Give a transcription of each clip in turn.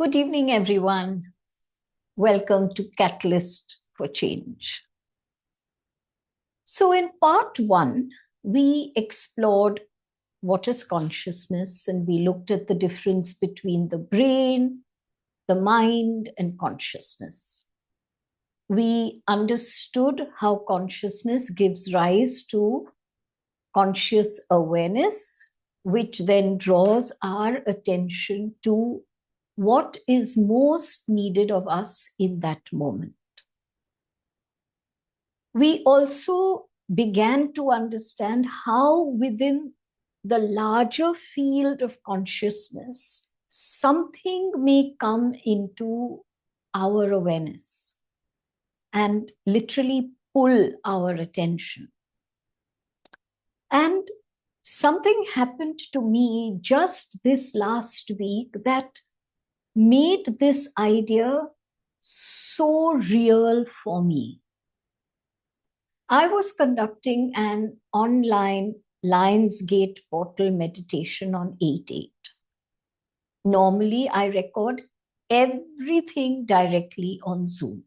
Good evening, everyone. Welcome to Catalyst for Change. So in part one, we explored what is consciousness, and we looked at the difference between the brain, the mind, and consciousness. We understood how consciousness gives rise to conscious awareness, which then draws our attention to what is most needed of us in that moment. We also began to understand how within the larger field of consciousness, something may come into our awareness and literally pull our attention. And something happened to me just this last week that made this idea so real for me. I was conducting an online Lionsgate portal meditation on 8/8. Normally, I record everything directly on Zoom.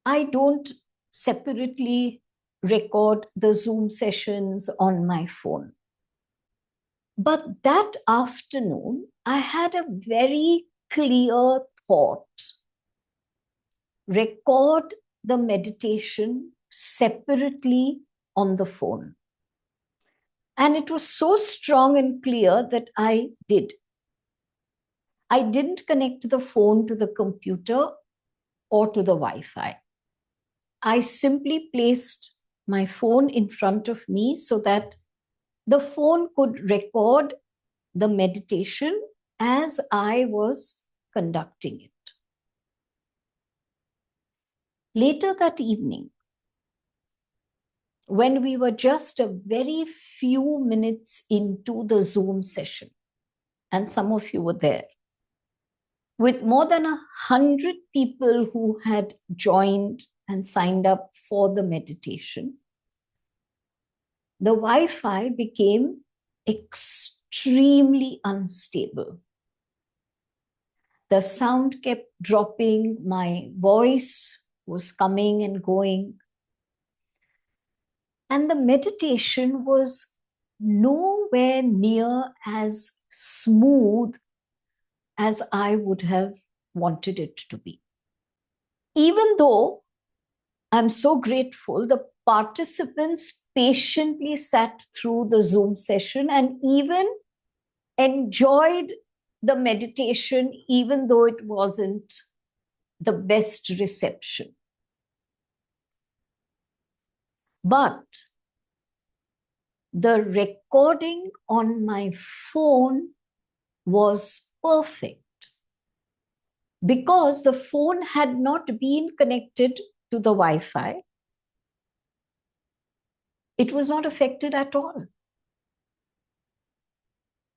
I don't separately record the Zoom sessions on my phone. But that afternoon, I had a very clear thought. Record the meditation separately on the phone. And it was so strong and clear that I did. I didn't connect the phone to the computer or to the Wi-Fi. I simply placed my phone in front of me so that the phone could record the meditation as I was conducting it. Later that evening, when we were just a very few minutes into the Zoom session, and some of you were there, with more than 100 people who had joined and signed up for the meditation, the Wi-Fi became extremely unstable. The sound kept dropping, my voice was coming and going. And the meditation was nowhere near as smooth as I would have wanted it to be. Even though I'm so grateful, the participants patiently sat through the Zoom session and even enjoyed the meditation, even though it wasn't the best reception. But the recording on my phone was perfect because the phone had not been connected to the Wi-Fi. It was not affected at all.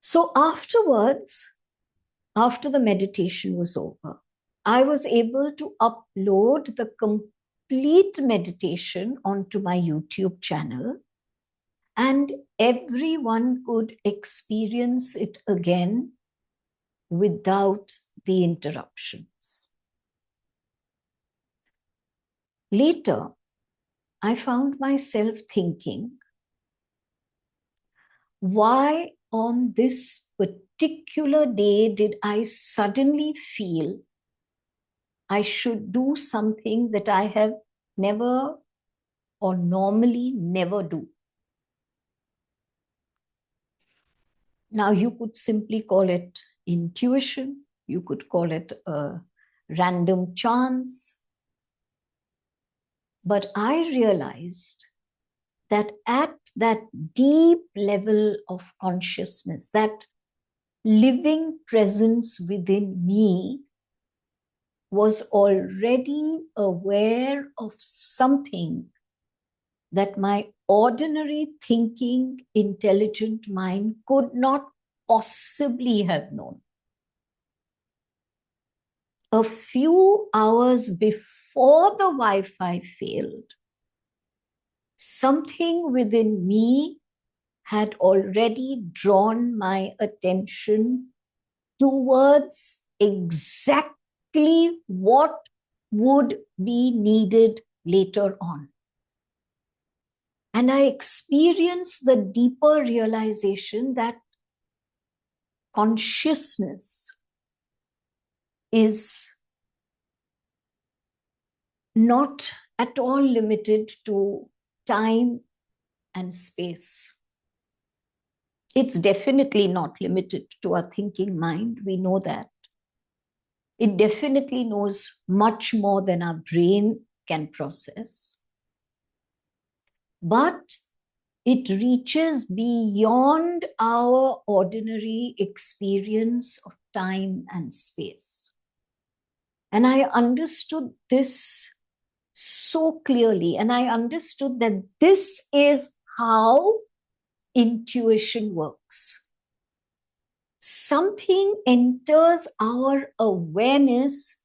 So afterwards, after the meditation was over, I was able to upload the complete meditation onto my YouTube channel, and everyone could experience it again without the interruptions. Later, I found myself thinking, why on this particular day did I suddenly feel I should do something that I have never or normally never do? Now, you could simply call it intuition. You could call it a random chance. But I realized that at that deep level of consciousness, that living presence within me was already aware of something that my ordinary thinking, intelligent mind could not possibly have known. A few hours before the Wi-Fi failed, something within me had already drawn my attention towards exactly what would be needed later on. And I experienced the deeper realization that consciousness is not at all limited to time and space. It's definitely not limited to our thinking mind. We know that. It definitely knows much more than our brain can process. But it reaches beyond our ordinary experience of time and space. And I understood this so clearly. And I understood that this is how intuition works. Something enters our awareness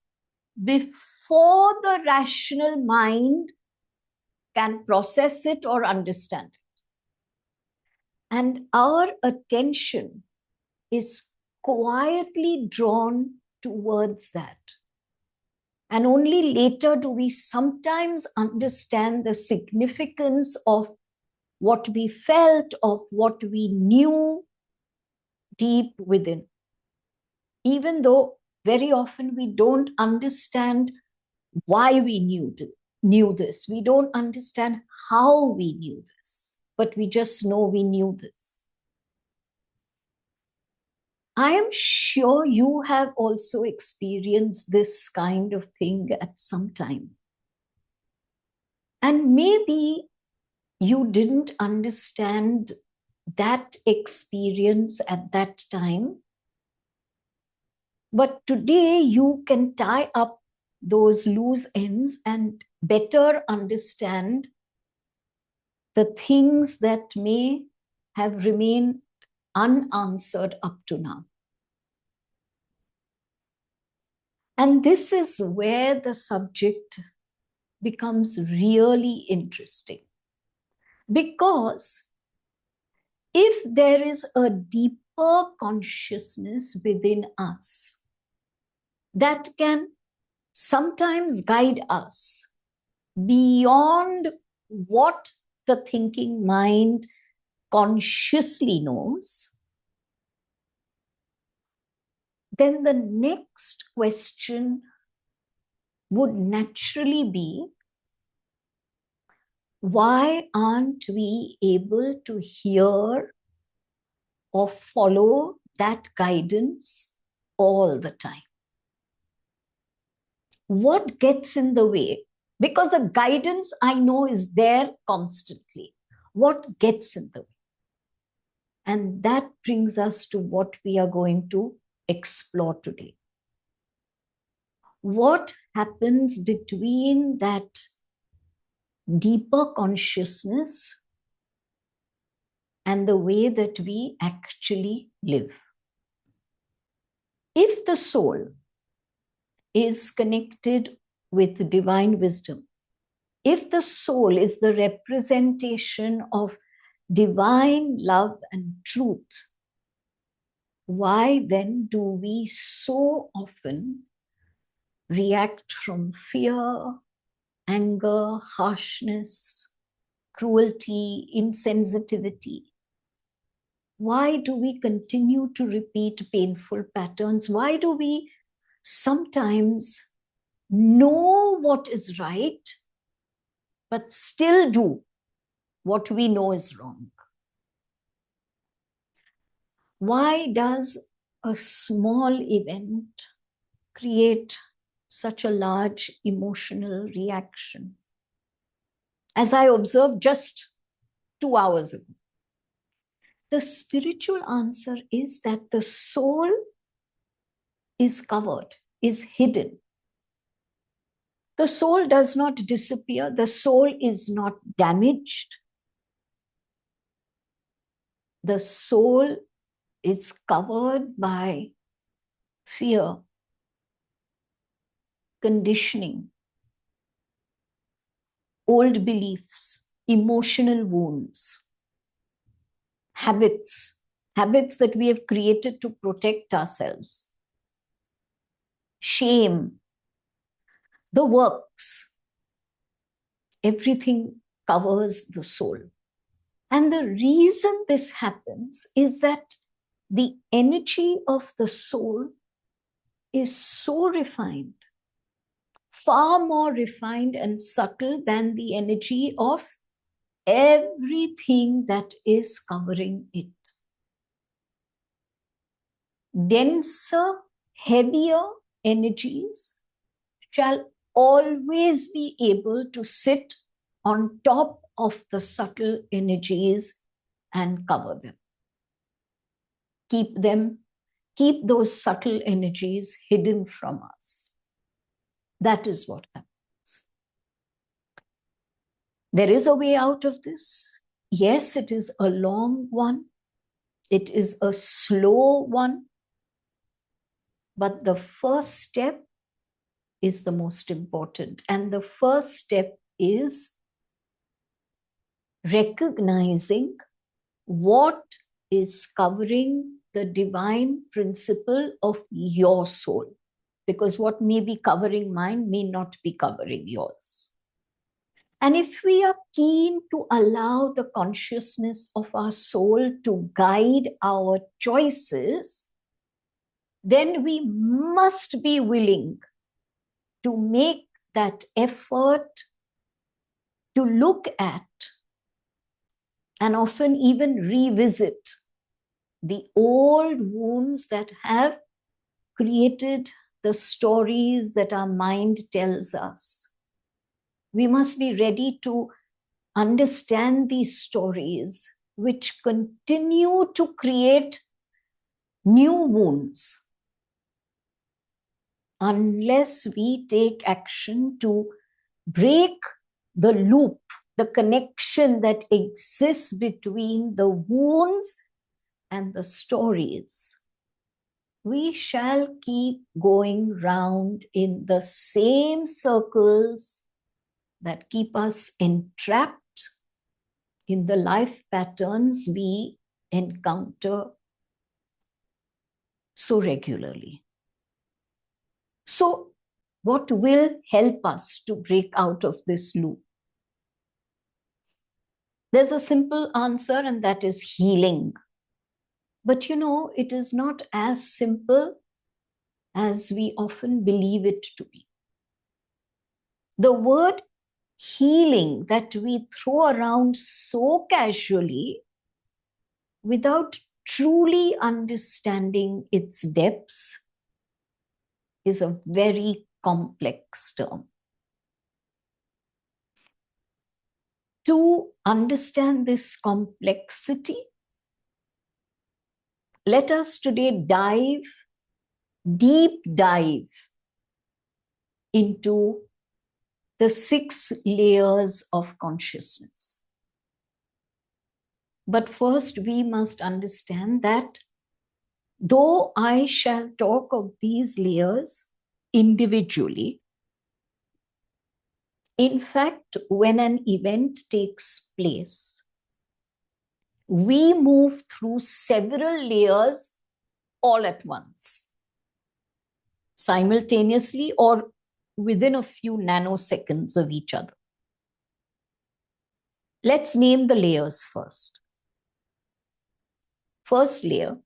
before the rational mind can process it or understand it. And our attention is quietly drawn towards that. And only later do we sometimes understand the significance of what we felt, of what we knew deep within. Even though very often we don't understand why we knew this. We don't understand how we knew this, but we just know we knew this. I am sure you have also experienced this kind of thing at some time. And maybe you didn't understand that experience at that time. But today you can tie up those loose ends and better understand the things that may have remained unanswered up to now. And this is where the subject becomes really interesting. Because if there is a deeper consciousness within us that can sometimes guide us beyond what the thinking mind consciously knows, then the next question would naturally be, why aren't we able to hear or follow that guidance all the time? What gets in the way? Because the guidance I know is there constantly. What gets in the way? And that brings us to what we are going to explore today. What happens between that deeper consciousness and the way that we actually live? If the soul is connected with divine wisdom, if the soul is the representation of divine love and truth, why then do we so often react from fear, anger, harshness, cruelty, insensitivity? Why do we continue to repeat painful patterns? Why do we sometimes know what is right, but still do what we know is wrong? Why does a small event create such a large emotional reaction? As I observed just 2 hours ago, the spiritual answer is that the soul is covered, is hidden. The soul does not disappear. The soul is not damaged. The soul is covered by fear, conditioning, old beliefs, emotional wounds, habits that we have created to protect ourselves. shame, the works, everything covers the soul. And the reason this happens is that the energy of the soul is so refined, far more refined and subtle than the energy of everything that is covering it. Denser, heavier energies shall always be able to sit on top of the subtle energies and cover them. Keep those subtle energies hidden from us. That is what happens. There is a way out of this. Yes, it is a long one. It is a slow one. But the first step is the most important. And the first step is recognizing what is covering the divine principle of your soul. Because what may be covering mine may not be covering yours. And if we are keen to allow the consciousness of our soul to guide our choices, then we must be willing to make that effort to look at and often even revisit the old wounds that have created the stories that our mind tells us. We must be ready to understand these stories which continue to create new wounds unless we take action to break the loop, the connection that exists between the wounds and the stories. We shall keep going round in the same circles that keep us entrapped in the life patterns we encounter so regularly. So, what will help us to break out of this loop? There's a simple answer, and that is healing. But it is not as simple as we often believe it to be. The word healing that we throw around so casually without truly understanding its depths is a very complex term. To understand this complexity, let us today deep dive into the 6 layers of consciousness. But first, we must understand that though I shall talk of these layers individually, in fact, when an event takes place, we move through several layers all at once, simultaneously or within a few nanoseconds of each other. Let's name the layers first. First layer,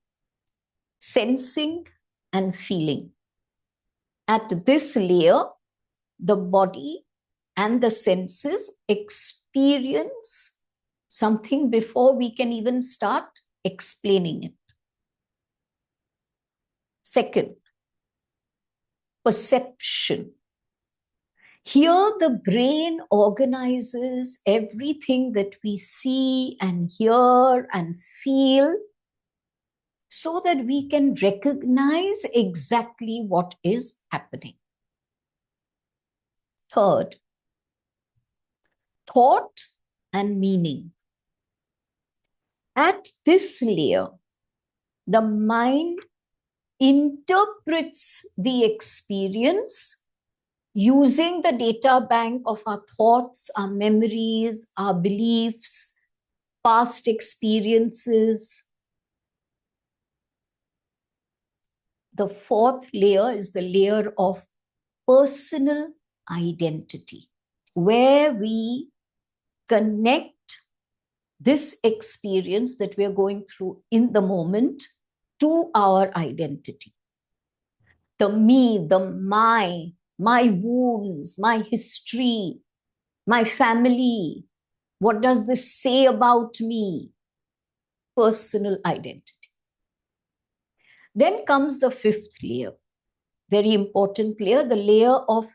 sensing and feeling. At this layer, the body and the senses experience something before we can even start explaining it. Second, perception. Here, the brain organizes everything that we see and hear and feel so that we can recognize exactly what is happening. Third, thought and meaning. At this layer, the mind interprets the experience using the data bank of our thoughts, our memories, our beliefs, past experiences. The fourth layer is the layer of personal identity, where we connect this experience that we are going through in the moment to our identity. The me, the my wounds, my history, my family. What does this say about me? Personal identity. Then comes the fifth layer, very important layer, the layer of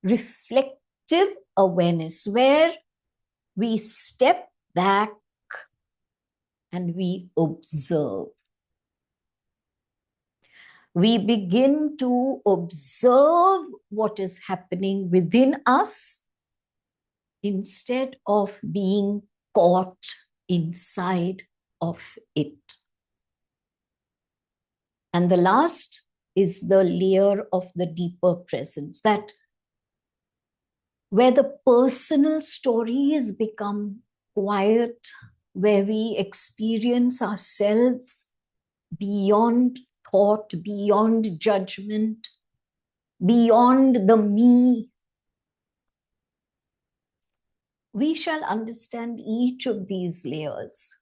reflective awareness, where we step back and we observe. We begin to observe what is happening within us instead of being caught inside of it. And the last is the layer of the deeper presence, that where the personal stories become quiet, where we experience ourselves beyond thought, beyond judgment, beyond the me. We shall understand each of these layers.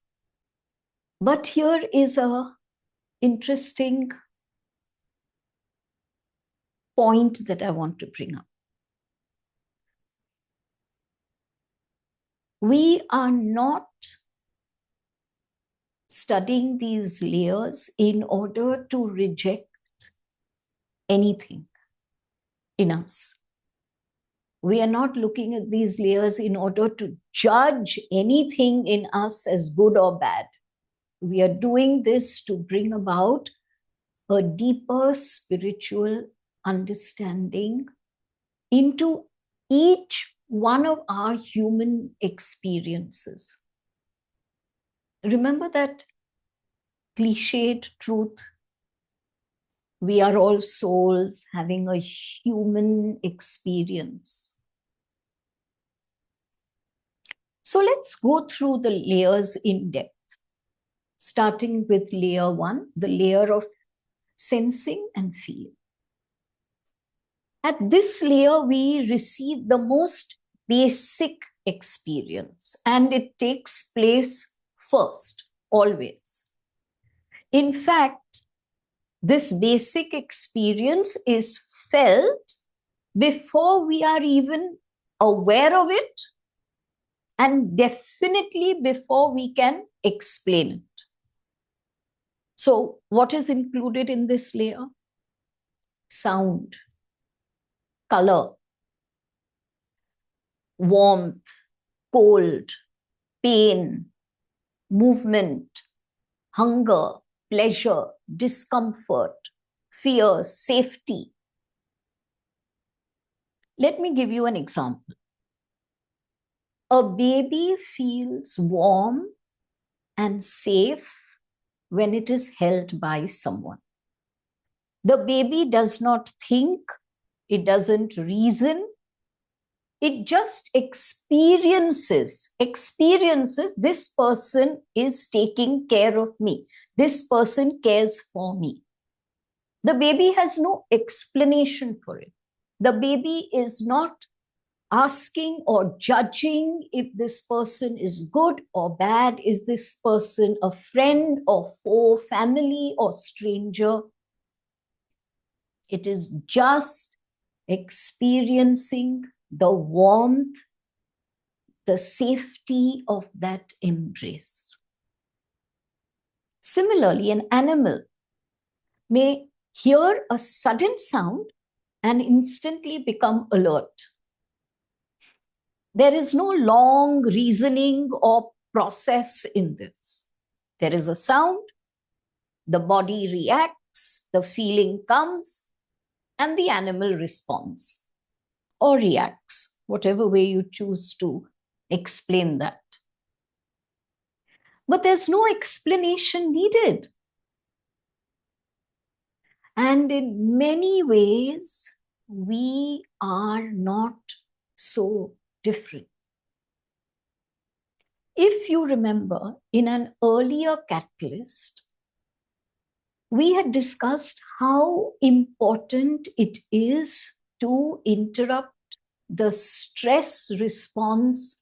But here is an interesting point that I want to bring up. We are not studying these layers in order to reject anything in us. We are not looking at these layers in order to judge anything in us as good or bad. We are doing this to bring about a deeper spiritual understanding into each one of our human experiences. Remember that cliched truth? We are all souls having a human experience. So let's go through the layers in depth, starting with layer 1, the layer of sensing and feeling. At this layer, we receive the most basic experience, and it takes place first, always. In fact, this basic experience is felt before we are even aware of it, and definitely before we can explain it. So, what is included in this layer? Sound, color, warmth, cold, pain, movement, hunger, pleasure, discomfort, fear, safety. Let me give you an example. A baby feels warm and safe when it is held by someone. The baby does not think, it doesn't reason, it just experiences this person is taking care of me. This person cares for me. The baby has no explanation for it. The baby is not asking or judging if this person is good or bad. Is this person a friend or foe, family or stranger? It is just experiencing the warmth, the safety of that embrace. Similarly, an animal may hear a sudden sound and instantly become alert. There is no long reasoning or process in this. There is a sound, the body reacts, the feeling comes, and the animal responds or reacts, whatever way you choose to explain that. But there's no explanation needed. And in many ways, we are not so different. If you remember, in an earlier catalyst, we had discussed how important it is to interrupt the stress response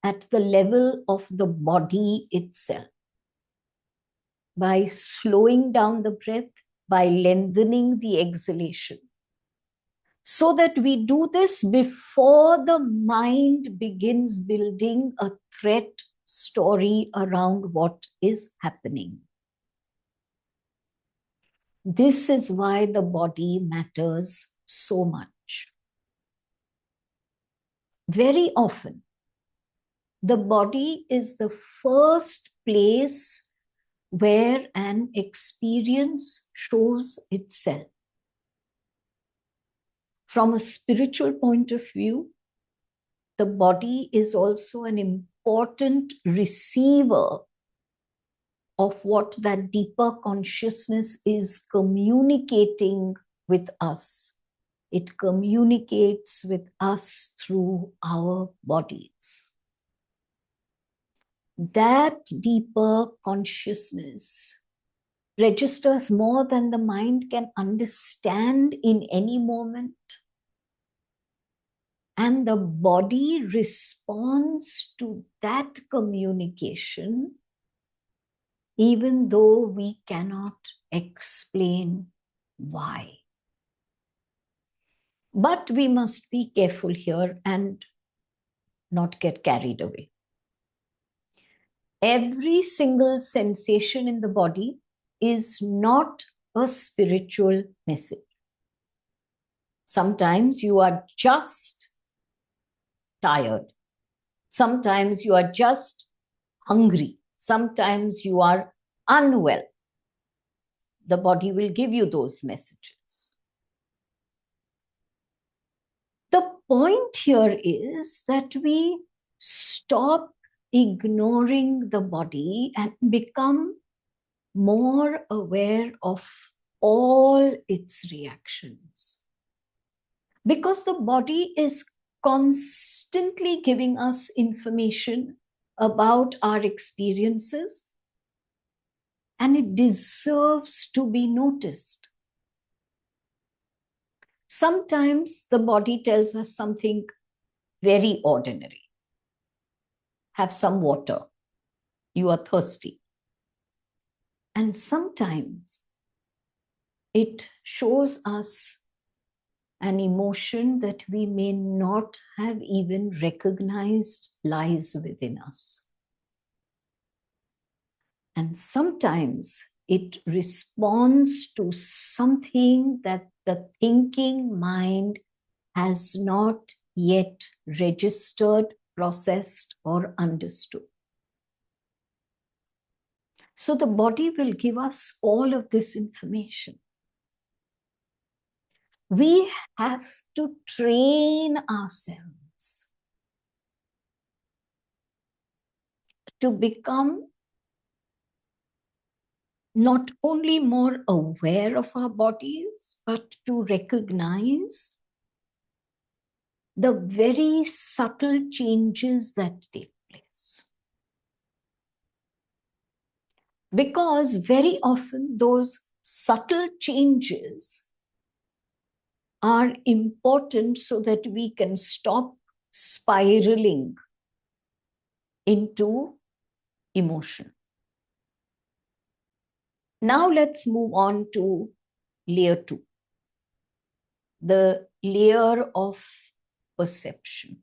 at the level of the body itself by slowing down the breath, by lengthening the exhalation, so that we do this before the mind begins building a threat story around what is happening. This is why the body matters so much. Very often, the body is the first place where an experience shows itself. From a spiritual point of view, the body is also an important receiver of what that deeper consciousness is communicating with us. It communicates with us through our bodies. That deeper consciousness registers more than the mind can understand in any moment. And the body responds to that communication, even though we cannot explain why. But we must be careful here and not get carried away. Every single sensation in the body is not a spiritual message. Sometimes you are just tired. Sometimes you are just hungry. Sometimes you are unwell. The body will give you those messages. The point here is that we stop ignoring the body and become more aware of all its reactions. Because the body is constantly giving us information about our experiences, and it deserves to be noticed. Sometimes the body tells us something very ordinary. Have some water. You are thirsty. And sometimes it shows us an emotion that we may not have even recognized lies within us. And sometimes it responds to something that the thinking mind has not yet registered, processed, or understood. So the body will give us all of this information. We have to train ourselves to become not only more aware of our bodies, but to recognize the very subtle changes that take place. Because very often those subtle changes are important so that we can stop spiraling into emotion. Now let's move on to layer 2, the layer of perception.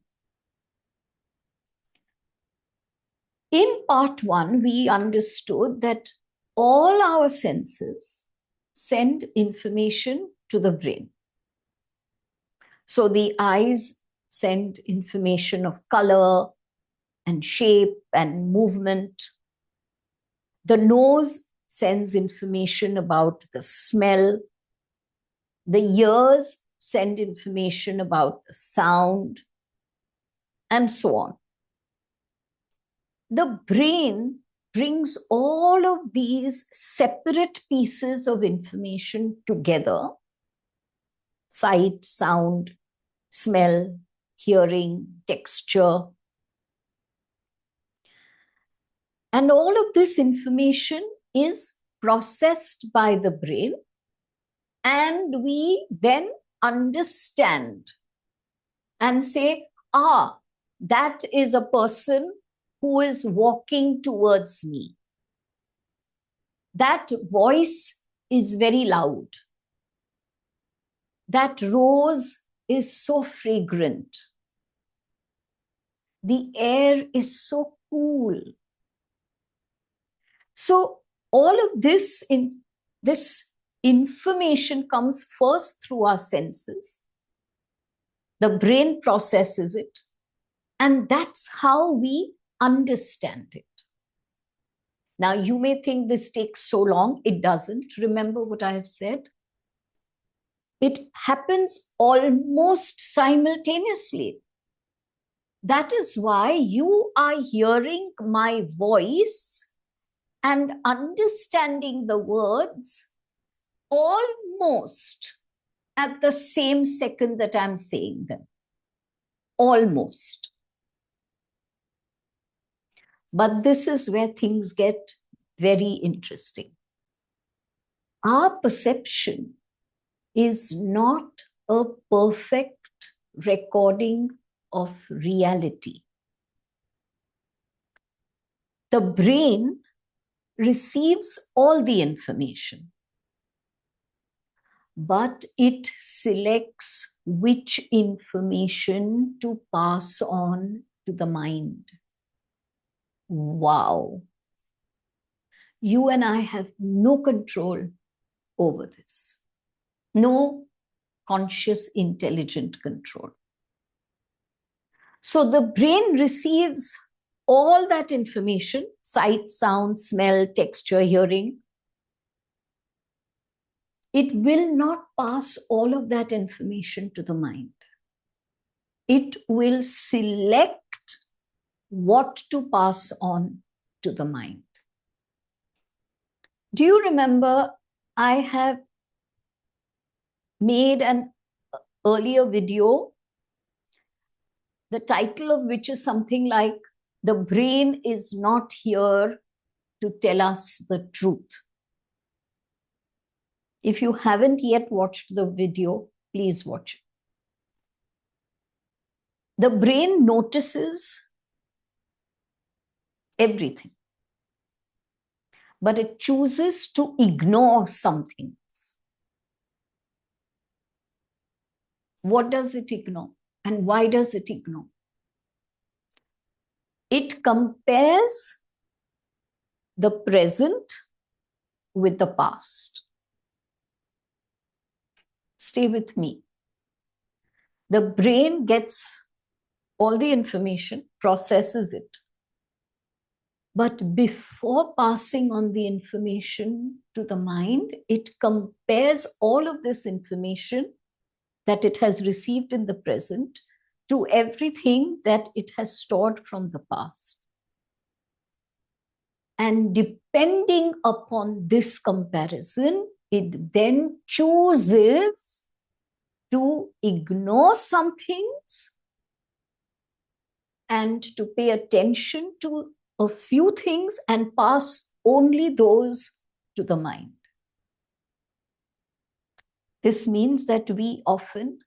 In part 1, we understood that all our senses send information to the brain. So the eyes send information of color and shape and movement. The nose sends information about the smell. The ears send information about the sound, and so on. The brain brings all of these separate pieces of information together: sight, sound, smell, hearing, texture. And all of this information is processed by the brain, and we then understand and say, that is a person who is walking towards me. That voice is very loud. That rose is so fragrant. The air is so cool. So all of this information comes first through our senses. The brain processes it, and that's how we understand it. Now, you may think this takes so long. It doesn't. Remember what I have said? It happens almost simultaneously. That is why you are hearing my voice and understanding the words almost at the same second that I'm saying them. Almost. But this is where things get very interesting. Our perception is not a perfect recording of reality. The brain receives all the information, but it selects which information to pass on to the mind. Wow. You and I have no control over this. No conscious, intelligent control. So the brain receives all that information, sight, sound, smell, texture, hearing. It will not pass all of that information to the mind. It will select what to pass on to the mind. Do you remember I have made an earlier video, the title of which is something like, "The brain is not here to tell us the truth." If you haven't yet watched the video, please watch it. The brain notices everything, but it chooses to ignore some things. What does it ignore? And why does it ignore? It compares the present with the past. Stay with me. The brain gets all the information, processes it. But before passing on the information to the mind, it compares all of this information that it has received in the present to everything that it has stored from the past. And depending upon this comparison, it then chooses to ignore some things and to pay attention to a few things and pass only those to the mind. This means that we often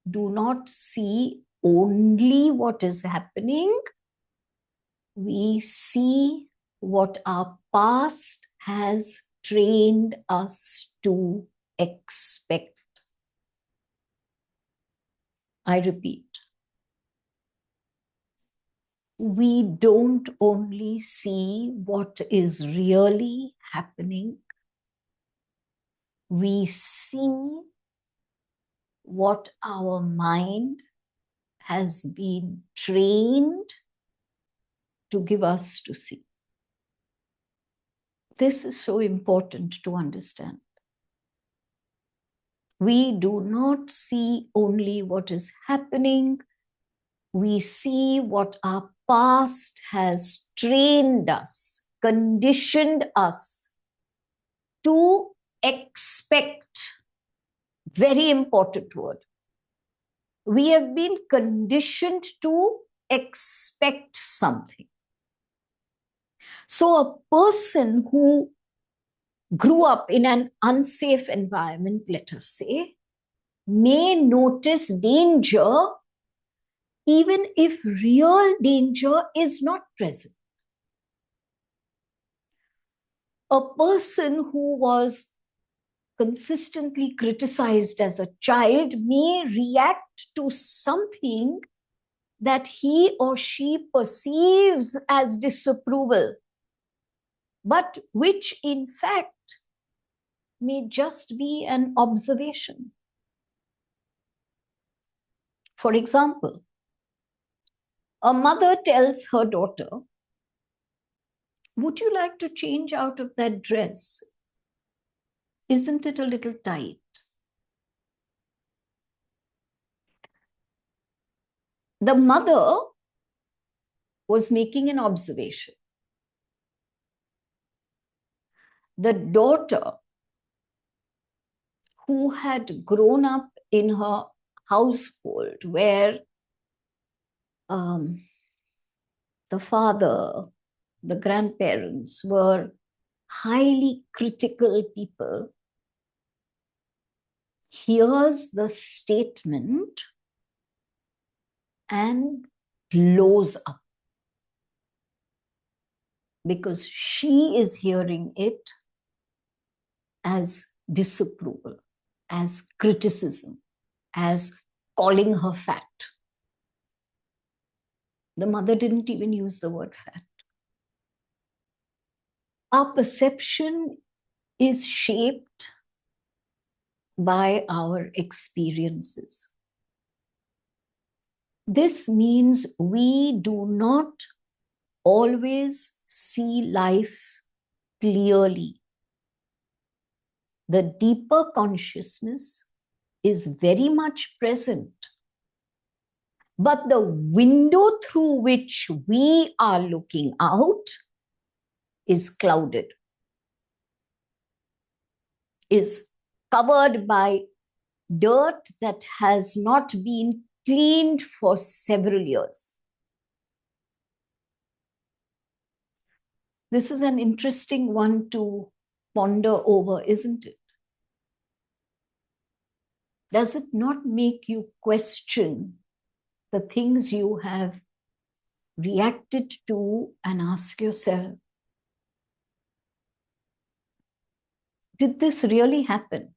do not see only what is happening. We see what our past has trained us to expect. I repeat, we don't only see what is really happening, we see what our mind has been trained to give us to see. This is so important to understand. We do not see only what is happening, we see what our past has trained us, conditioned us to expect. Very important word. We have been conditioned to expect something. So a person who grew up in an unsafe environment, let us say, may notice danger even if real danger is not present. A person who was consistently criticized as a child may react to something that he or she perceives as disapproval, but which in fact may just be an observation. For example, a mother tells her daughter, "Would you like to change out of that dress? Isn't it a little tight?" The mother was making an observation. The daughter, who had grown up in her household where the father, the grandparents were highly critical people, hears the statement and blows up because she is hearing it as disapproval, as criticism, as calling her fat. The mother didn't even use the word fat. Our perception is shaped by our experiences. This means we do not always see life clearly. The deeper consciousness is very much present, but the window through which we are looking out is clouded, is covered by dirt that has not been cleaned for several years. This is an interesting one to ponder over, isn't it? Does it not make you question the things you have reacted to and ask yourself, did this really happen?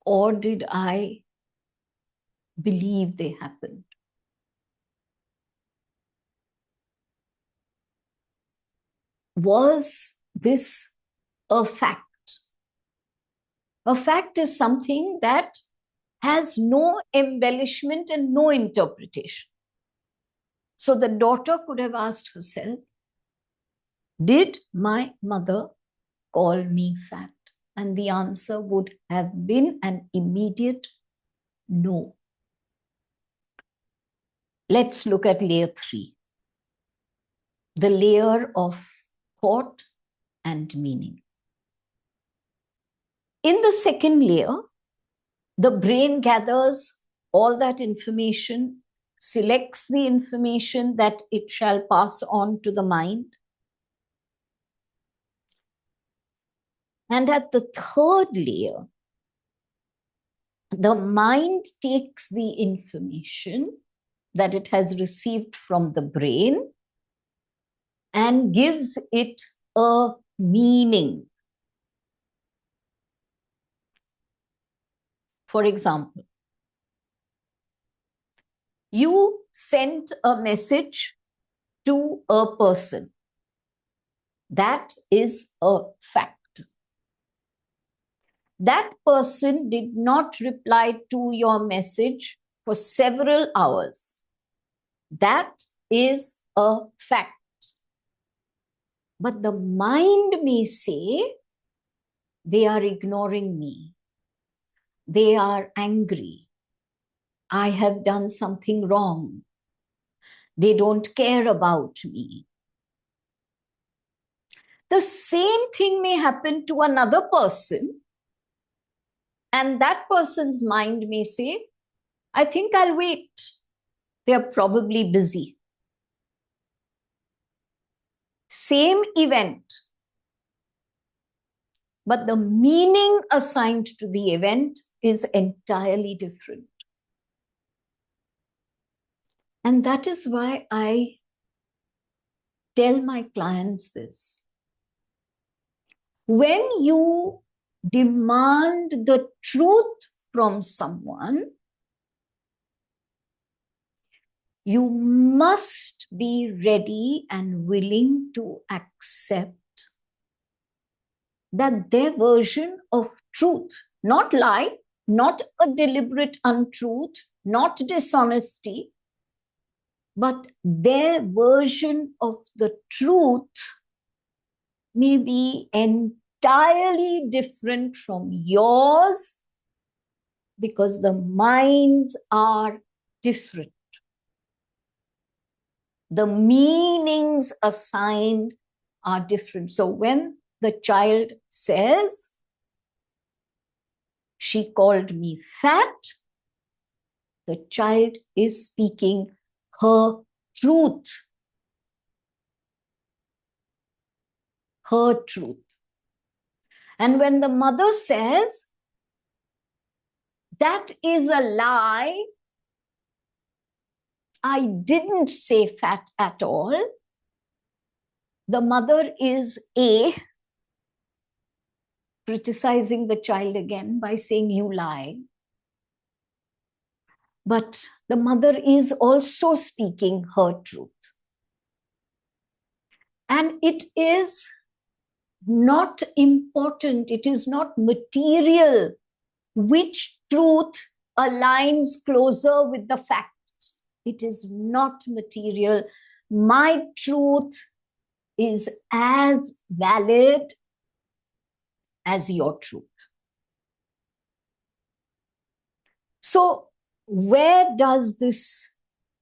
Or did I believe they happened? Was this a fact? A fact is something that has no embellishment and no interpretation. So the daughter could have asked herself, did my mother call me fat? And the answer would have been an immediate no. Let's look at layer 3, the layer of thought and meaning. In the second layer, the brain gathers all that information, selects the information that it shall pass on to the mind. And at the third layer, the mind takes the information that it has received from the brain and gives it a meaning. For example, you sent a message to a person. That is a fact. That person did not reply to your message for several hours. That is a fact. But the mind may say, they are ignoring me. They are angry. I have done something wrong. They don't care about me. The same thing may happen to another person, and that person's mind may say, I think I'll wait. They're probably busy. Same event, but the meaning assigned to the event is entirely different. And that is why I tell my clients this. When you demand the truth from someone, you must be ready and willing to accept that their version of truth, not lie, not a deliberate untruth, not dishonesty, but their version of the truth may be entirely different from yours because the minds are different. The meanings assigned are different. So when the child says, "She called me fat," the child is speaking her truth. Her truth. And when the mother says, "That is a lie, I didn't say fat at all," the mother is criticizing the child again by saying, "You lie." But the mother is also speaking her truth. And it is not important, it is not material which truth aligns closer with the facts. It is not material. My truth is as valid as your truth. So, where does this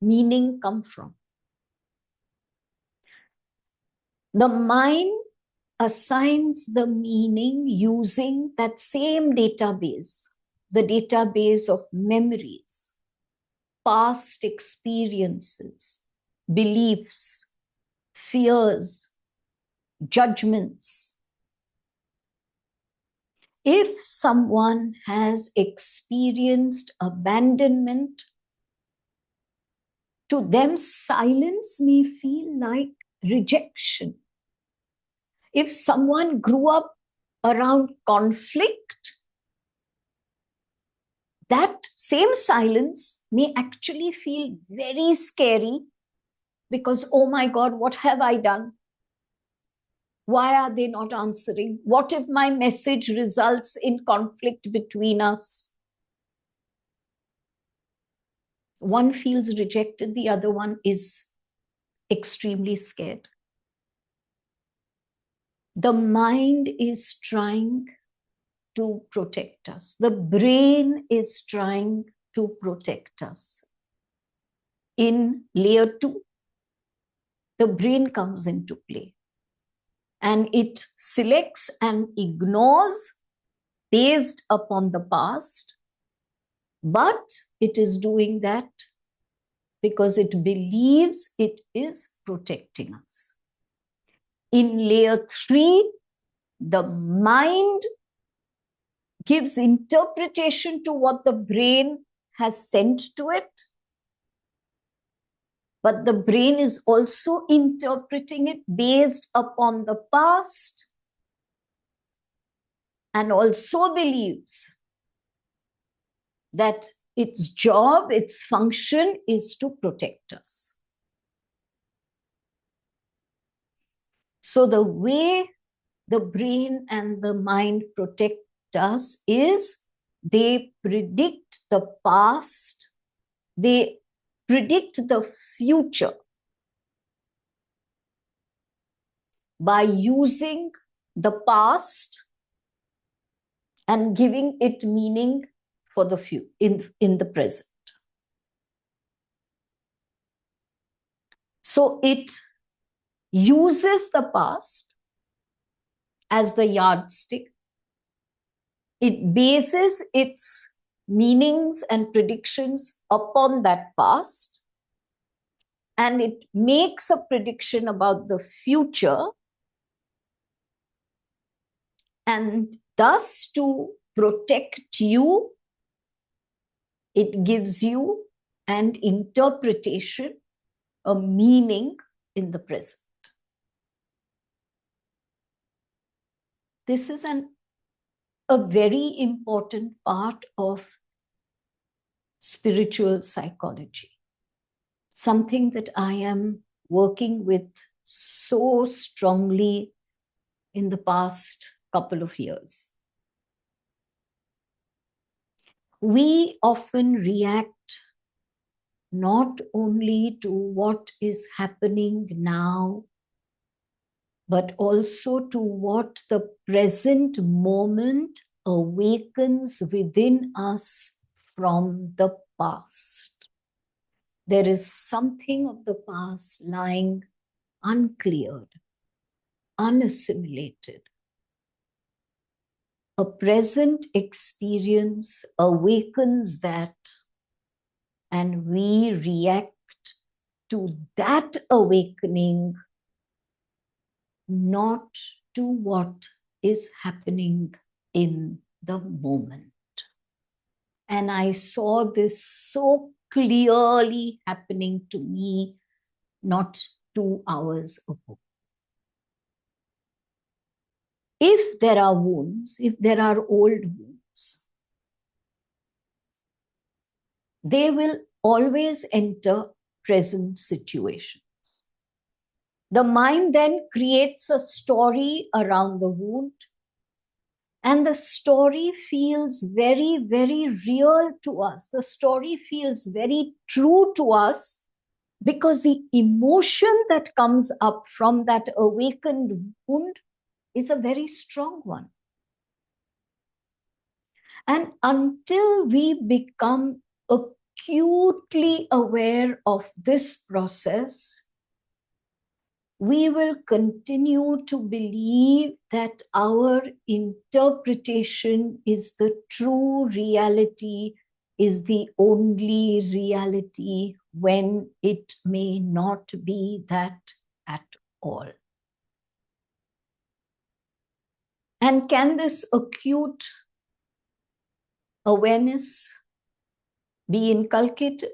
meaning come from? The mind assigns the meaning using that same database, the database of memories, past experiences, beliefs, fears, judgments. If someone has experienced abandonment, to them silence may feel like rejection. If someone grew up around conflict, that same silence may actually feel very scary because, oh my God, what have I done? Why are they not answering? What if my message results in conflict between us? One feels rejected, the other one is extremely scared. The mind is trying to protect us. The brain is trying to protect us. In layer 2, the brain comes into play. And it selects and ignores based upon the past, but it is doing that because it believes it is protecting us. In layer 3, the mind gives interpretation to what the brain has sent to it, but the brain is also interpreting it based upon the past and also believes that its job, its function is to protect us. So the way the brain and the mind protect us is they predict the past, they predict the future by using the past and giving it meaning for the future in the present. So it uses the past as the yardstick. It bases its meanings and predictions upon that past. and it makes a prediction about the future, and thus to protect you, it gives you an interpretation, a meaning in the present. This is a very important part of spiritual psychology, something that I am working with so strongly in the past couple of years. We often react not only to what is happening now, but also to what the present moment awakens within us from the past. There is something of the past lying uncleared, unassimilated. A present experience awakens that, and we react to that awakening, not to what is happening in the moment. And I saw this so clearly happening to me not 2 hours ago. If there are wounds, if there are old wounds, they will always enter present situations. The mind then creates a story around the wound, and the story feels very, very real to us. The story feels very true to us because the emotion that comes up from that awakened wound is a very strong one. And until we become acutely aware of this process, we will continue to believe that our interpretation is the true reality, is the only reality, when it may not be that at all. And can this acute awareness be inculcated?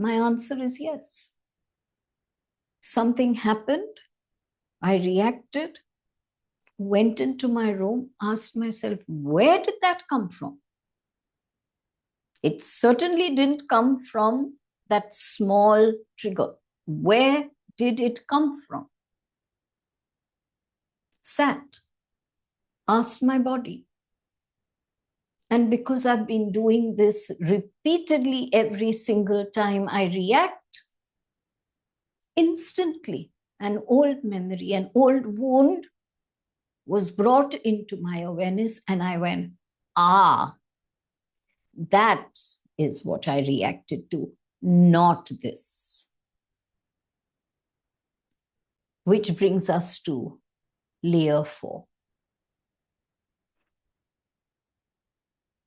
My answer is yes. Something happened, I reacted, went into my room, asked myself, where did that come from? It certainly didn't come from that small trigger. Where did it come from? Sat, asked my body. And because I've been doing this repeatedly every single time I react, instantly an old memory, an old wound was brought into my awareness, and I went, ah, that is what I reacted to, not this. Which brings us to layer 4.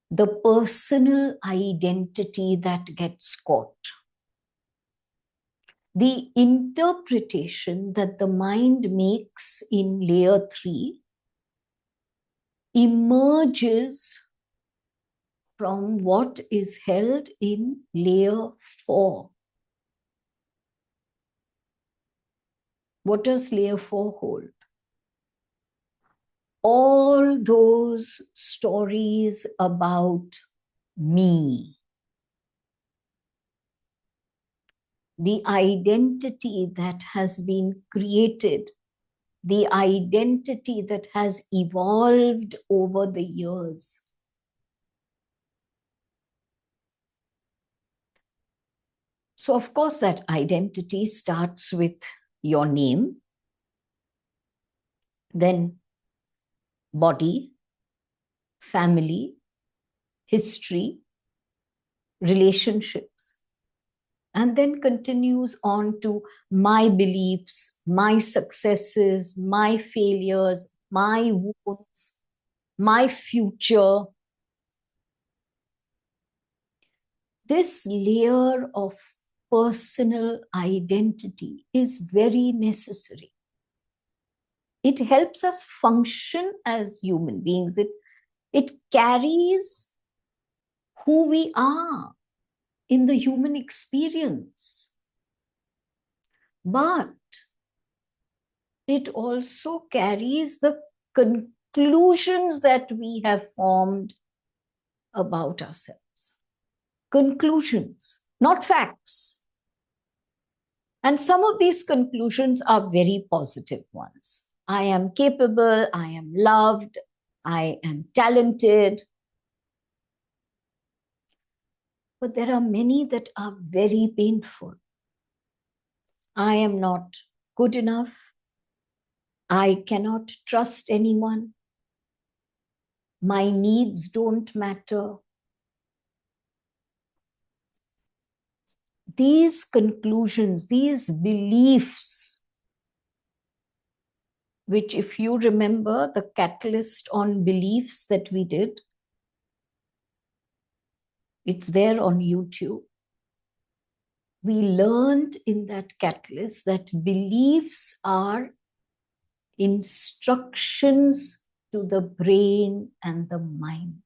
The personal identity that gets caught. The interpretation that the mind makes in layer 3 emerges from what is held in layer 4. What does layer 4 hold? All those stories about me. The identity that has been created, the identity that has evolved over the years. So, of course, that identity starts with your name, then body, family, history, relationships, and then continues on to my beliefs, my successes, my failures, my wounds, my future. This layer of personal identity is very necessary. It helps us function as human beings. It carries who we are in the human experience. But it also carries the conclusions that we have formed about ourselves. Conclusions, not facts. And some of these conclusions are very positive ones. I am capable, I am loved, I am talented. But there are many that are very painful. I am not good enough. I cannot trust anyone. My needs don't matter. These conclusions, these beliefs, which, if you remember the catalyst on beliefs that we did, it's there on YouTube. We learned in that catalyst that beliefs are instructions to the brain and the mind.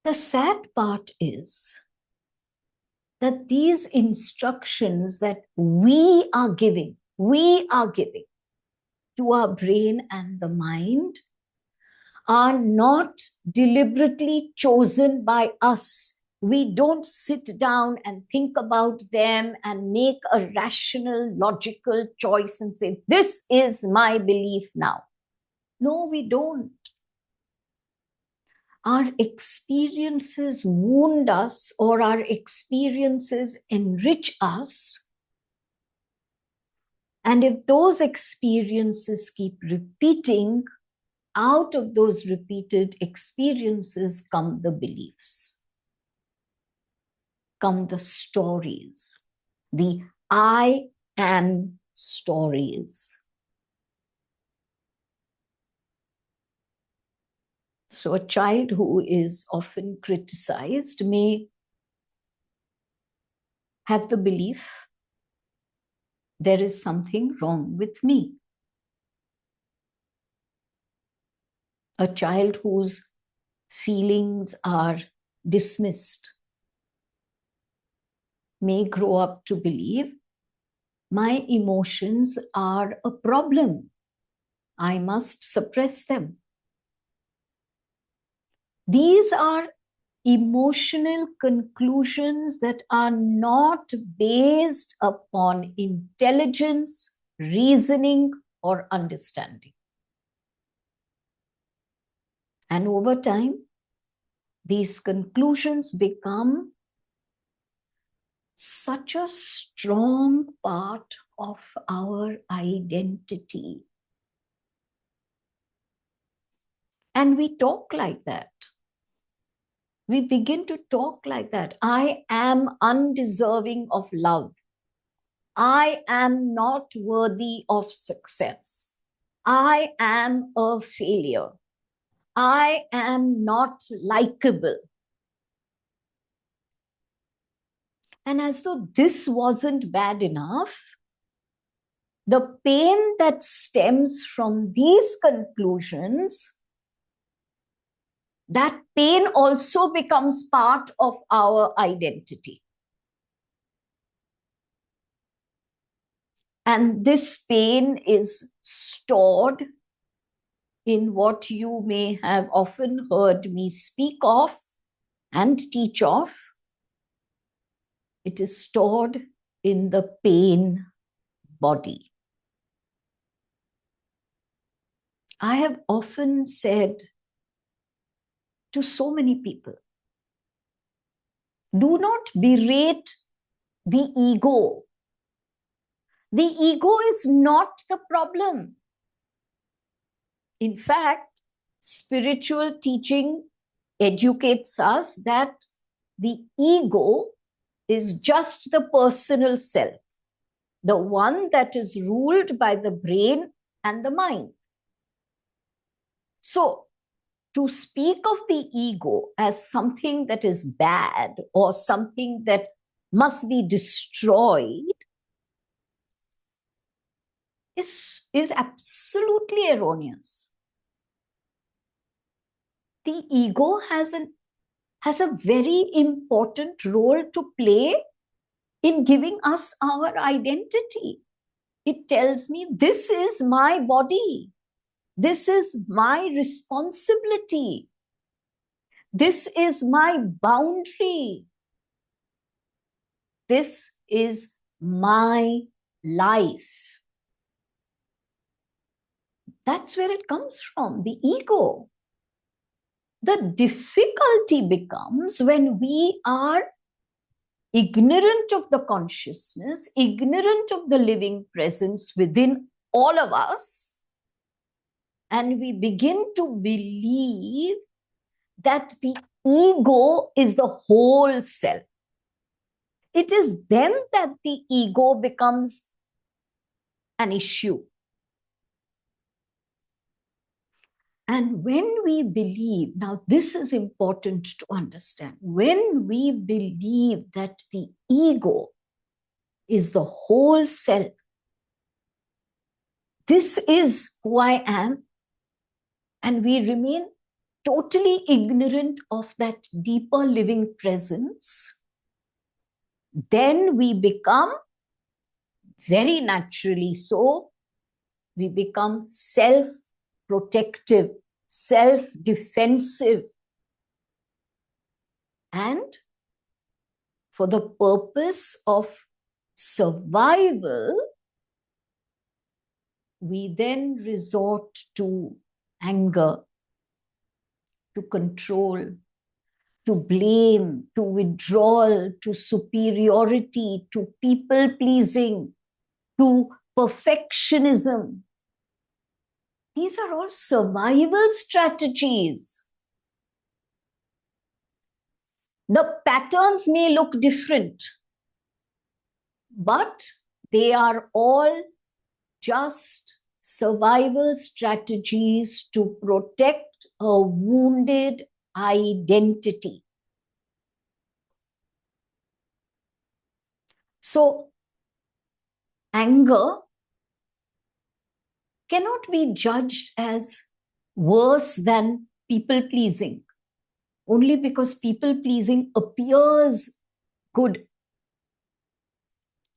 The sad part is that these instructions that we are giving to our brain and the mind are not deliberately chosen by us. We don't sit down and think about them and make a rational, logical choice and say, this is my belief now. No, we don't. Our experiences wound us, or our experiences enrich us. And if those experiences keep repeating, out of those repeated experiences come the beliefs, come the stories, the I am stories. So a child who is often criticized may have the belief, there is something wrong with me. A child whose feelings are dismissed may grow up to believe, my emotions are a problem. I must suppress them. These are emotional conclusions that are not based upon intelligence, reasoning, or understanding. And over time, these conclusions become such a strong part of our identity. And we talk like that. We begin to talk like that. I am undeserving of love. I am not worthy of success. I am a failure. I am not likable. And as though this wasn't bad enough, the pain that stems from these conclusions, that pain also becomes part of our identity. And this pain is stored in what you may have often heard me speak of and teach of. It is stored in the pain body. I have often said to so many people, do not berate the ego. The ego is not the problem. In fact, spiritual teaching educates us that the ego is just the personal self, the one that is ruled by the brain and the mind. So, to speak of the ego as something that is bad or something that must be destroyed is absolutely erroneous. The ego has a very important role to play in giving us our identity. It tells me this is my body. This is my responsibility. This is my boundary. This is my life. That's where it comes from, the ego. The difficulty becomes when we are ignorant of the consciousness, ignorant of the living presence within all of us, and we begin to believe that the ego is the whole self. It is then that the ego becomes an issue. And when we believe, now this is important to understand, when we believe that the ego is the whole self, this is who I am, and we remain totally ignorant of that deeper living presence, then we become, very naturally so, we become self-protective, self-defensive. And for the purpose of survival, we then resort to anger, to control, to blame, to withdrawal, to superiority, to people-pleasing, to perfectionism. These are all survival strategies. The patterns may look different, but they are all just survival strategies to protect a wounded identity. So, anger cannot be judged as worse than people-pleasing, only because people-pleasing appears good.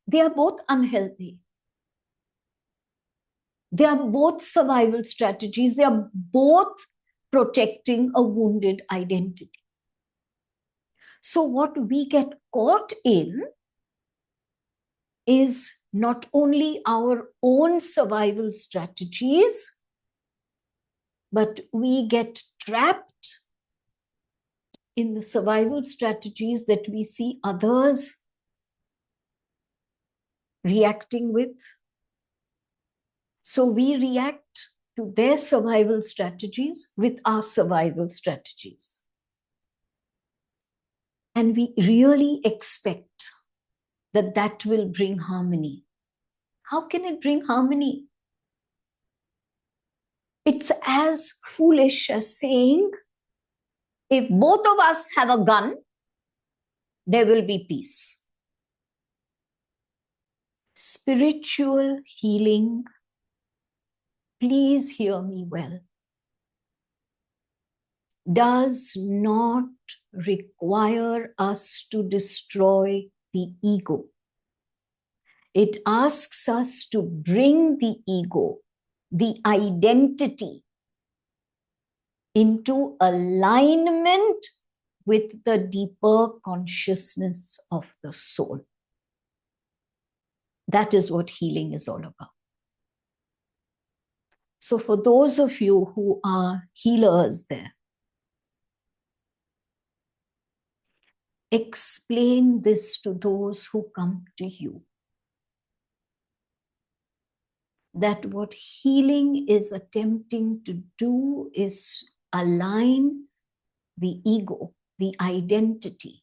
They are both unhealthy. They are both survival strategies. They are both protecting a wounded identity. So what we get caught in is not only our own survival strategies, but we get trapped in the survival strategies that we see others reacting with. So we react to their survival strategies with our survival strategies. And we really expect that that will bring harmony. How can it bring harmony? It's as foolish as saying, if both of us have a gun, there will be peace. Spiritual healing, please hear me well, does not require us to destroy the ego. It asks us to bring the ego, the identity, into alignment with the deeper consciousness of the soul. That is what healing is all about. So for those of you who are healers there, explain this to those who come to you, that what healing is attempting to do is align the ego, the identity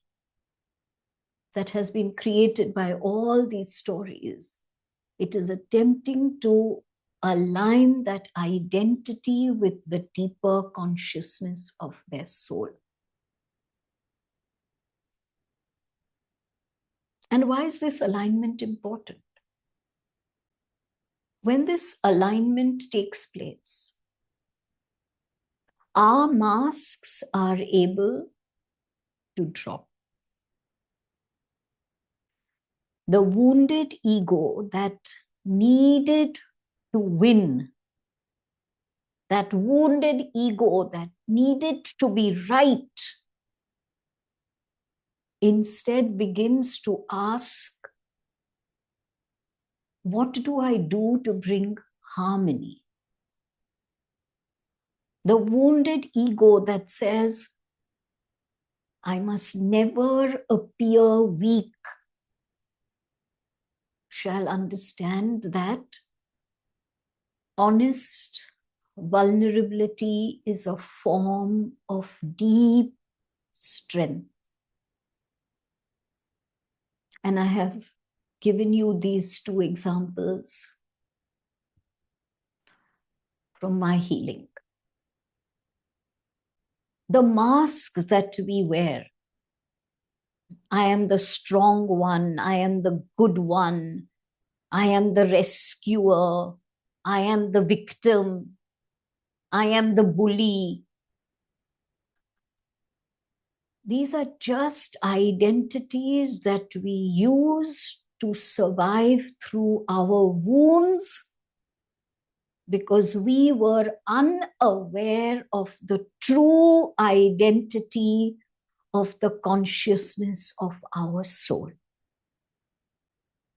that has been created by all these stories. It is attempting to align that identity with the deeper consciousness of their soul. And why is this alignment important? When this alignment takes place, our masks are able to drop. The wounded ego that needed to win, that wounded ego that needed to be right, instead begins to ask, what do I do to bring harmony? The wounded ego that says, I must never appear weak, shall understand that honest vulnerability is a form of deep strength. And I have given you these two examples from my healing. The masks that we wear, I am the strong one, I am the good one, I am the rescuer, I am the victim, I am the bully. These are just identities that we use to survive through our wounds because we were unaware of the true identity of the consciousness of our soul.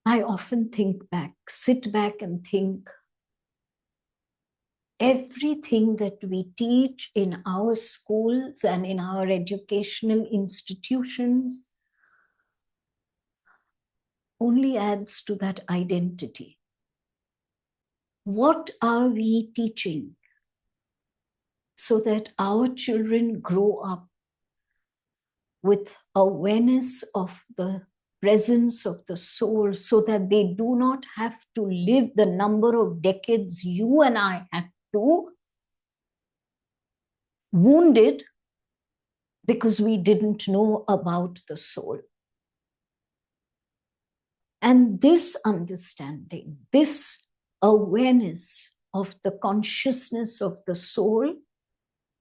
I often think back, sit back and think, everything that we teach in our schools and in our educational institutions only adds to that identity. What are we teaching so that our children grow up with awareness of the presence of the soul so that they do not have to live the number of decades you and I had to, wounded because we didn't know about the soul. And this understanding, this awareness of the consciousness of the soul,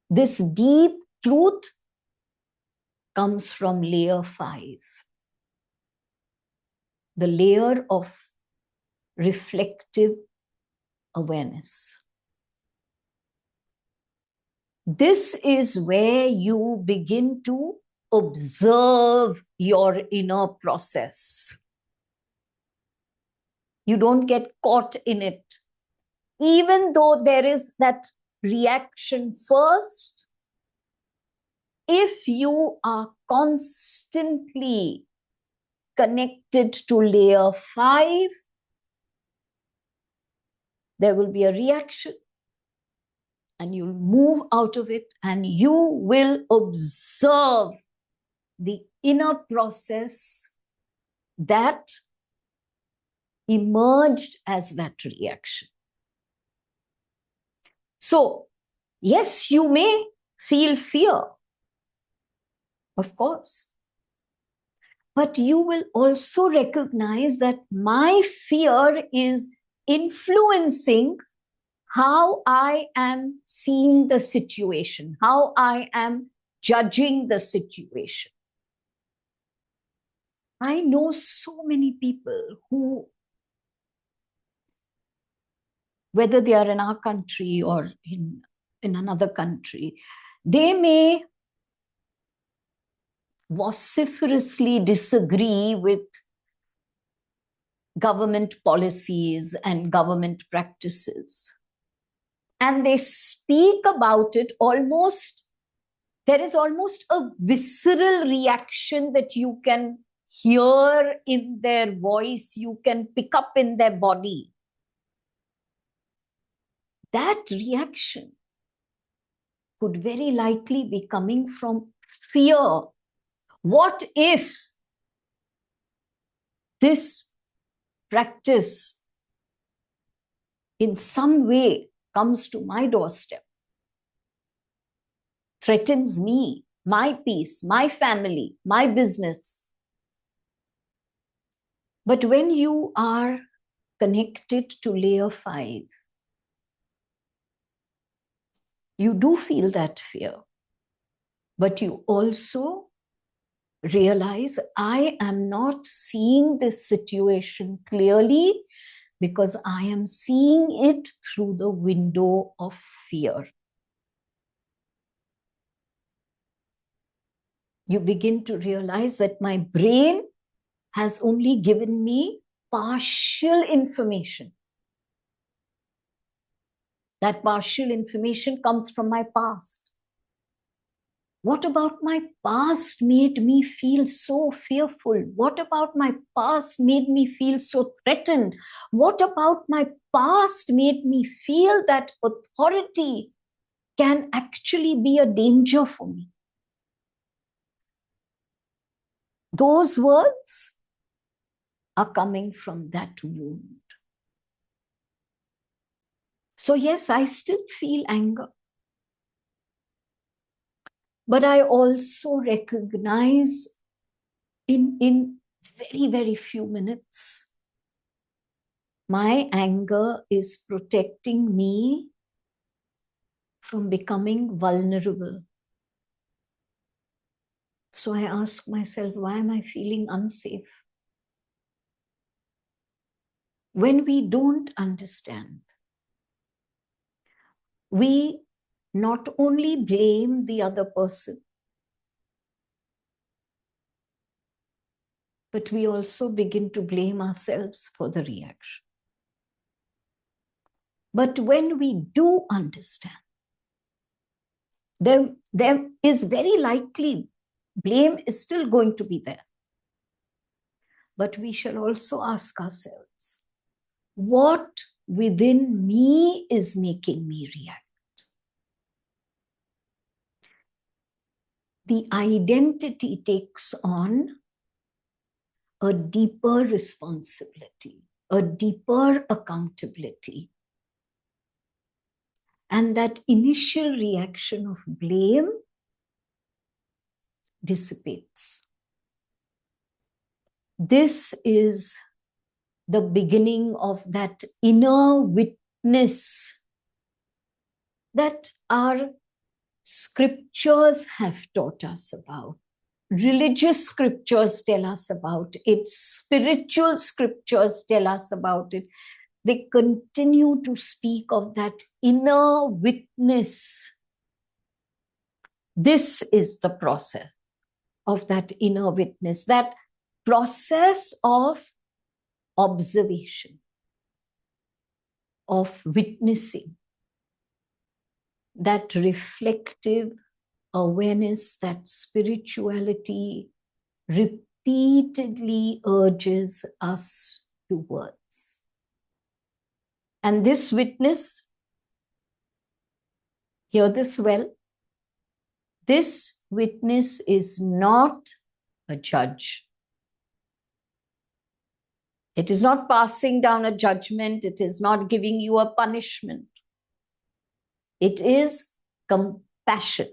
this deep truth comes from layer 5, the layer of reflective awareness. This is where you begin to observe your inner process. You don't get caught in it. Even though there is that reaction first, if you are constantly connected to layer 5, there will be a reaction and you'll move out of it and you will observe the inner process that emerged as that reaction. So, yes, you may feel fear, of course. But you will also recognize that my fear is influencing how I am seeing the situation, how I am judging the situation. I know so many people who, whether they are in our country or in another country, they may vociferously disagree with government policies and government practices. And they speak about it almost, there is almost a visceral reaction that you can hear in their voice, you can pick up in their body. That reaction could very likely be coming from fear. What if this practice in some way comes to my doorstep, threatens me, my peace, my family, my business. But when you are connected to layer 5, you do feel that fear, but you also realize, I am not seeing this situation clearly because I am seeing it through the window of fear. You begin to realize that my brain has only given me partial information. That partial information comes from my past. What about my past made me feel so fearful? What about my past made me feel so threatened? What about my past made me feel that authority can actually be a danger for me? Those words are coming from that wound. So yes, I still feel anger. But I also recognize in very, very few minutes, my anger is protecting me from becoming vulnerable. So I ask myself, why am I feeling unsafe? When we don't understand, we not only blame the other person, but we also begin to blame ourselves for the reaction. But when we do understand, there is very likely blame is still going to be there. But we shall also ask ourselves, what within me is making me react? The identity takes on a deeper responsibility, a deeper accountability. And that initial reaction of blame dissipates. This is the beginning of that inner witness that our scriptures have taught us about. Religious scriptures tell us about it. Spiritual scriptures tell us about it. They continue to speak of that inner witness. This is the process of that inner witness, that process of observation, of witnessing, that reflective awareness that spirituality repeatedly urges us towards. And this witness, hear this well, this witness is not a judge. It is not passing down a judgment. It is not giving you a punishment. It is compassion,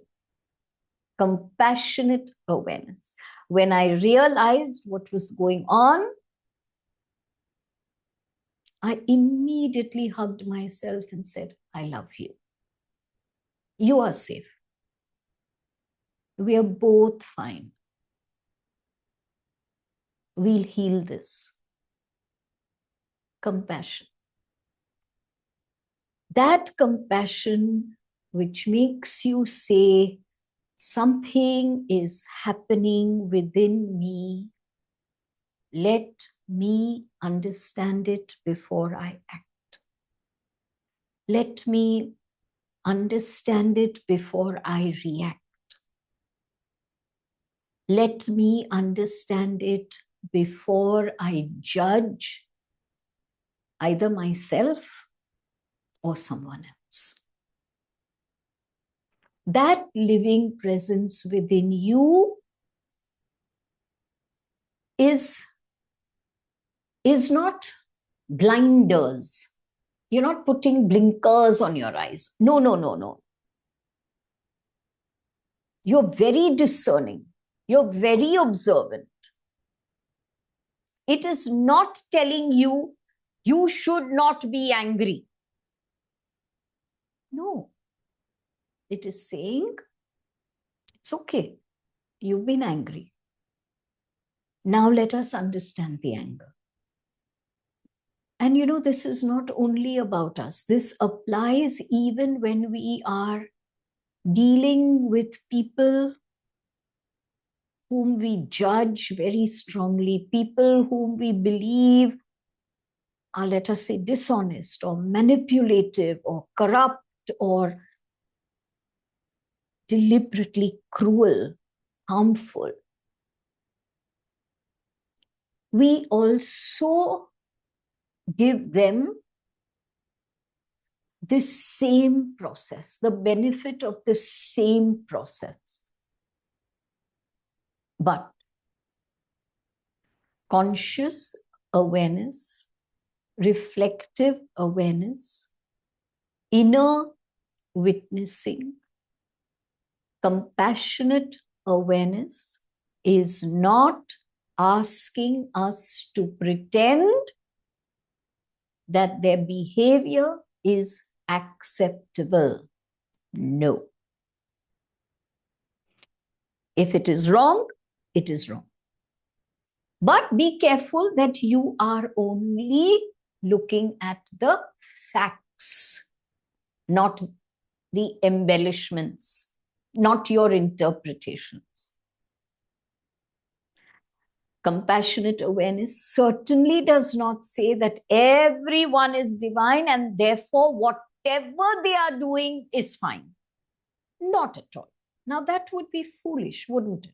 compassionate awareness. When I realized what was going on, I immediately hugged myself and said, I love you. You are safe. We are both fine. We'll heal this. Compassion. That compassion which makes you say, something is happening within me. Let me understand it before I act. Let me understand it before I react. Let me understand it before I judge either myself or someone else. That living presence within you is not blinders. You're not putting blinkers on your eyes. No, no, no, no. You're very discerning. You're very observant. It is not telling you, you should not be angry. No. It is saying, it's okay. You've been angry. Now let us understand the anger. And you know, this is not only about us. This applies even when we are dealing with people whom we judge very strongly, people whom we believe are, let us say, dishonest or manipulative or corrupt or deliberately cruel, harmful. We also give them this same process, the benefit of the same process. But conscious awareness, reflective awareness, inner witnessing, compassionate awareness is not asking us to pretend that their behavior is acceptable. No. If it is wrong, it is wrong. But be careful that you are only looking at the facts, not the embellishments, not your interpretations. Compassionate awareness certainly does not say that everyone is divine and therefore whatever they are doing is fine. Not at all. Now that would be foolish, wouldn't it?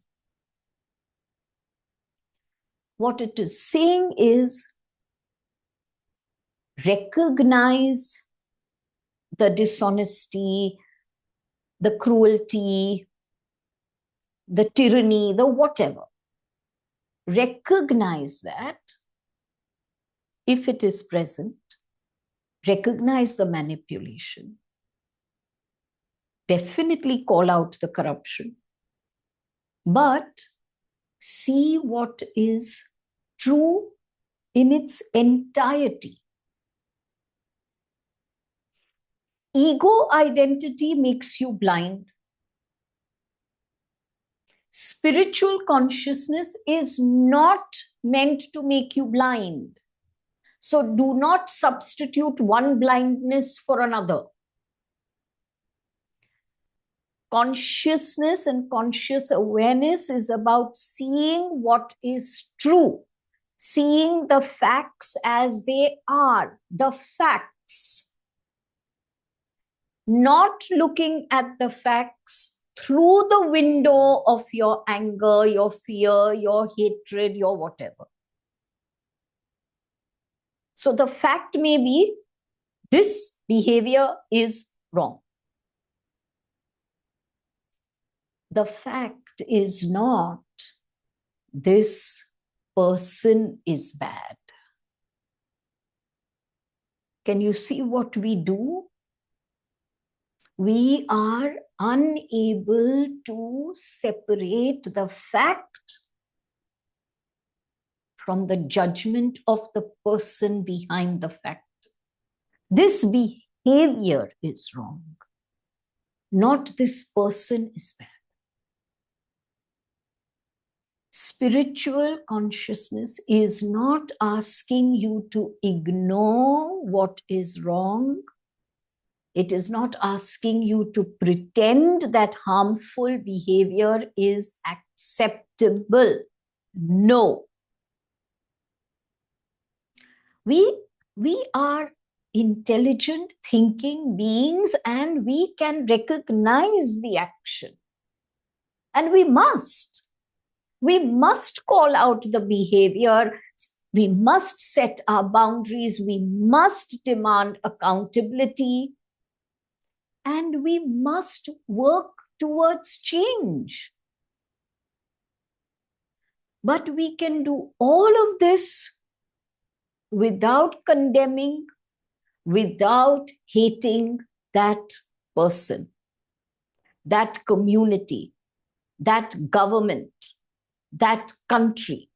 What it is saying is recognize the dishonesty, the cruelty, the tyranny, the whatever. Recognize that if it is present, recognize the manipulation, definitely call out the corruption, but see what is true in its entirety. Ego identity makes you blind. Spiritual consciousness is not meant to make you blind. So do not substitute one blindness for another. Consciousness and conscious awareness is about seeing what is true, seeing the facts as they are, the facts. Not looking at the facts through the window of your anger, your fear, your hatred, your whatever. So the fact may be this behavior is wrong. The fact is not this person is bad. Can you see what we do? We are unable to separate the fact from the judgment of the person behind the fact. This behavior is wrong, not this person is bad. Spiritual consciousness is not asking you to ignore what is wrong. It is not asking you to pretend that harmful behavior is acceptable. No. We are intelligent, thinking beings, and we can recognize the action. And we must. We must call out the behavior. We must set our boundaries. We must demand accountability. And we must work towards change. But we can do all of this without condemning, without hating that person, that community, that government, that country.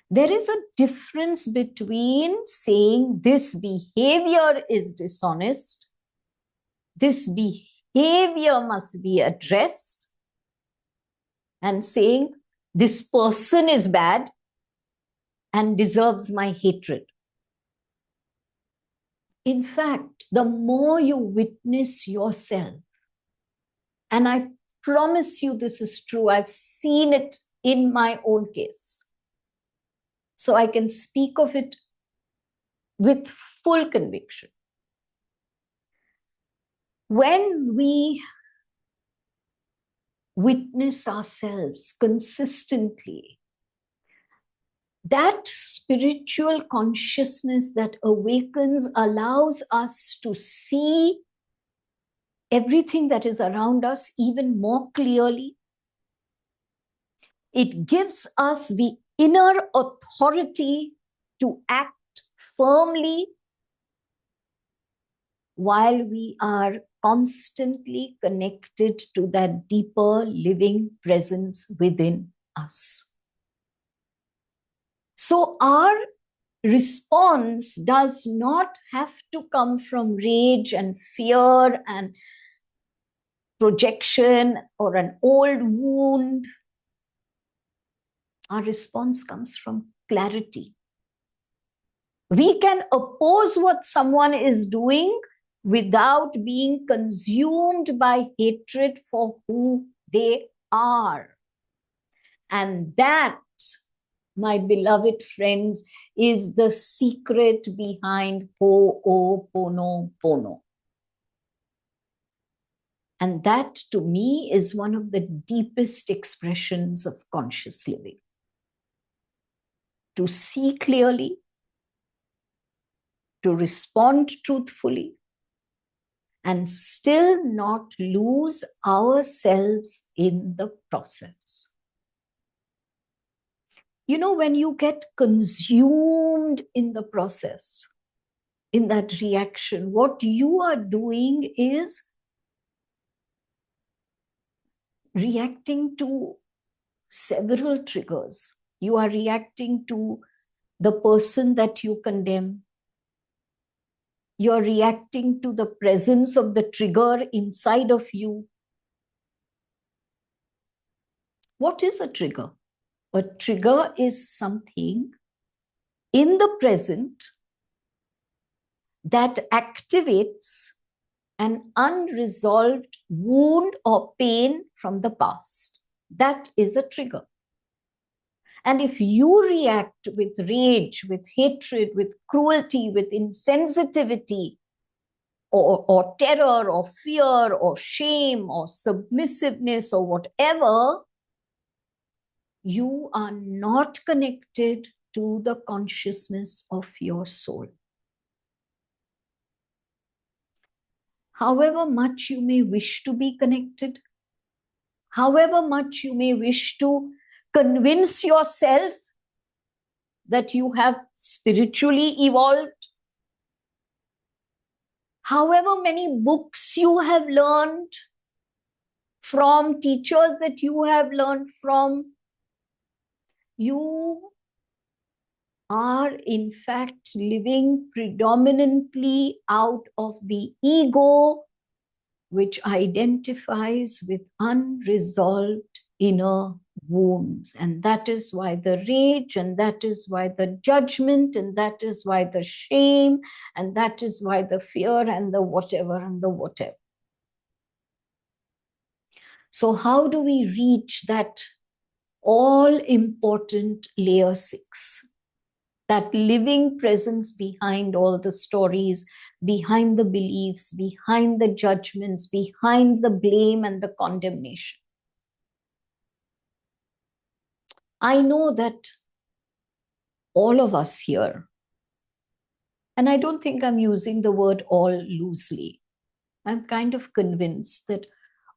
There is a difference between saying this behavior is dishonest, this behavior must be addressed, and saying this person is bad and deserves my hatred. In fact, the more you witness yourself, and I promise you this is true, I've seen it in my own case, so I can speak of it with full conviction. When we witness ourselves consistently, that spiritual consciousness that awakens allows us to see everything that is around us even more clearly. It gives us the inner authority to act firmly while we are constantly connected to that deeper living presence within us. So our response does not have to come from rage and fear and projection or an old wound. Our response comes from clarity. We can oppose what someone is doing without being consumed by hatred for who they are. And that, my beloved friends, is the secret behind Ho'oponopono. And that, to me, is one of the deepest expressions of conscious living. To see clearly, to respond truthfully, and still not lose ourselves in the process. You know, when you get consumed in the process, in that reaction, what you are doing is reacting to several triggers. You are reacting to the person that you condemn. You're reacting to the presence of the trigger inside of you. What is a trigger? A trigger is something in the present that activates an unresolved wound or pain from the past. That is a trigger. And if you react with rage, with hatred, with cruelty, with insensitivity, or terror, or fear, or shame, or submissiveness, or whatever, you are not connected to the consciousness of your soul. However much you may wish to be connected, however much you may wish to convince yourself that you have spiritually evolved, however many books you have learned from, teachers that you have learned from, you are in fact living predominantly out of the ego, which identifies with unresolved inner wounds. And that is why the rage, and that is why the judgment, and that is why the shame, and that is why the fear, and the whatever, and the whatever. So how do we reach that all-important layer 6? That living presence behind all the stories, behind the beliefs, behind the judgments, behind the blame and the condemnation. I know that all of us here, and I don't think I'm using the word all loosely, I'm kind of convinced that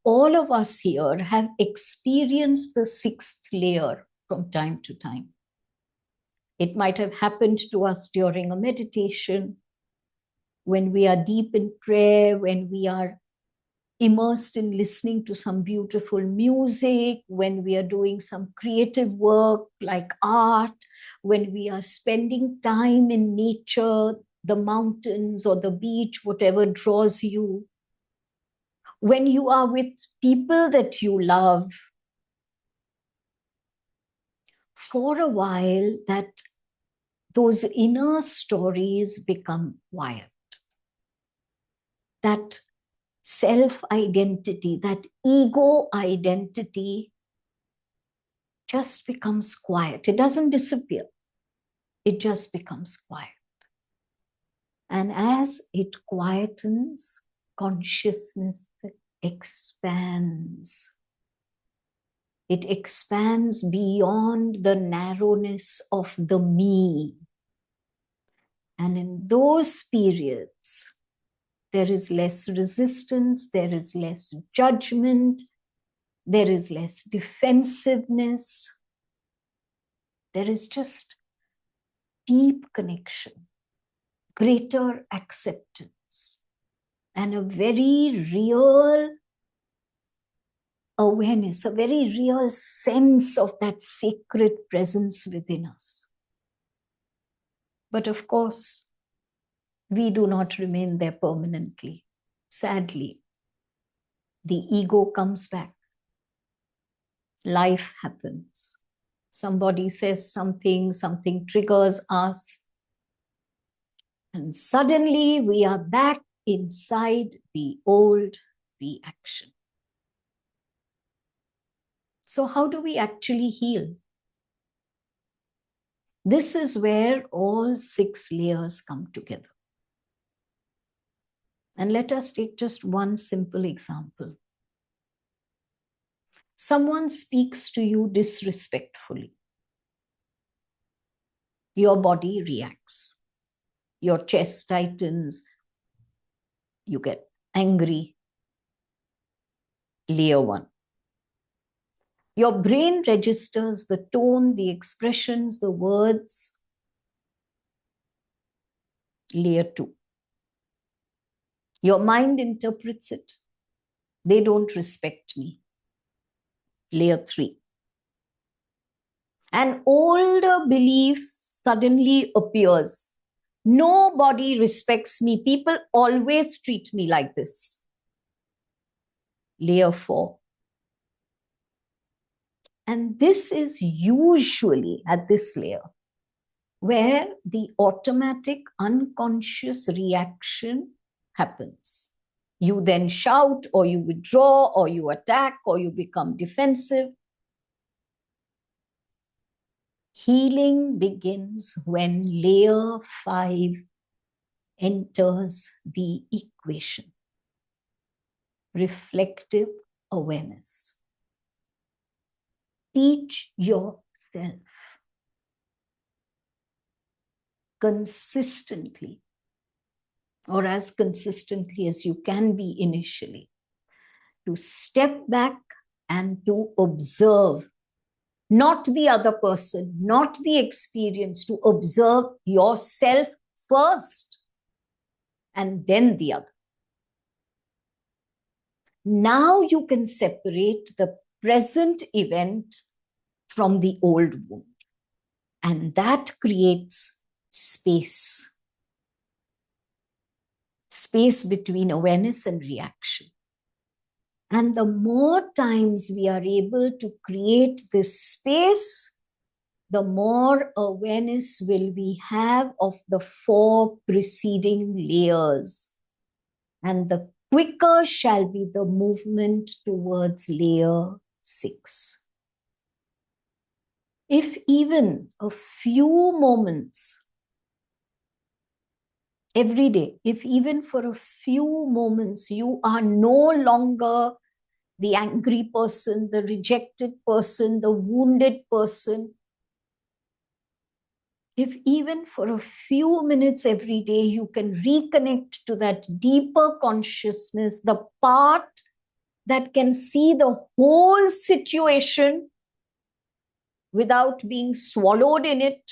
all of us here have experienced the 6th layer from time to time. It might have happened to us during a meditation, when we are deep in prayer, when we are immersed in listening to some beautiful music, when we are doing some creative work like art, when we are spending time in nature, the mountains or the beach, whatever draws you, when you are with people that you love. For a while, those inner stories become quiet. That self-identity, that ego identity just becomes quiet. It doesn't disappear. It just becomes quiet. And as it quietens, consciousness expands. It expands beyond the narrowness of the me. And in those periods, there is less resistance, there is less judgment, there is less defensiveness. There is just deep connection, greater acceptance, and a very real awareness, a very real sense of that sacred presence within us. But of course, we do not remain there permanently. Sadly, the ego comes back. Life happens. Somebody says something, something triggers us, and suddenly we are back inside the old reaction. So how do we actually heal? This is where all 6 layers come together. And let us take just one simple example. Someone speaks to you disrespectfully. Your body reacts. Your chest tightens. You get angry. Layer 1. Your brain registers the tone, the expressions, the words. Layer 2. Your mind interprets it. They don't respect me. Layer 3. An older belief suddenly appears. Nobody respects me. People always treat me like this. Layer 4. And this is usually at this layer where the automatic unconscious reaction happens. You then shout, or you withdraw, or you attack, or you become defensive. Healing begins when layer 5 enters the equation. Reflective awareness. Teach yourself consistently, or as consistently as you can be initially, to step back and to observe, not the other person, not the experience, to observe yourself first and then the other. Now you can separate the present event from the old wound, and that creates space. Space between awareness and reaction. And the more times we are able to create this space, the more awareness will we have of the 4 preceding layers. And the quicker shall be the movement towards layer 6. If even a few moments every day, if even for a few moments you are no longer the angry person, the rejected person, the wounded person, if even for a few minutes every day you can reconnect to that deeper consciousness, the part that can see the whole situation without being swallowed in it,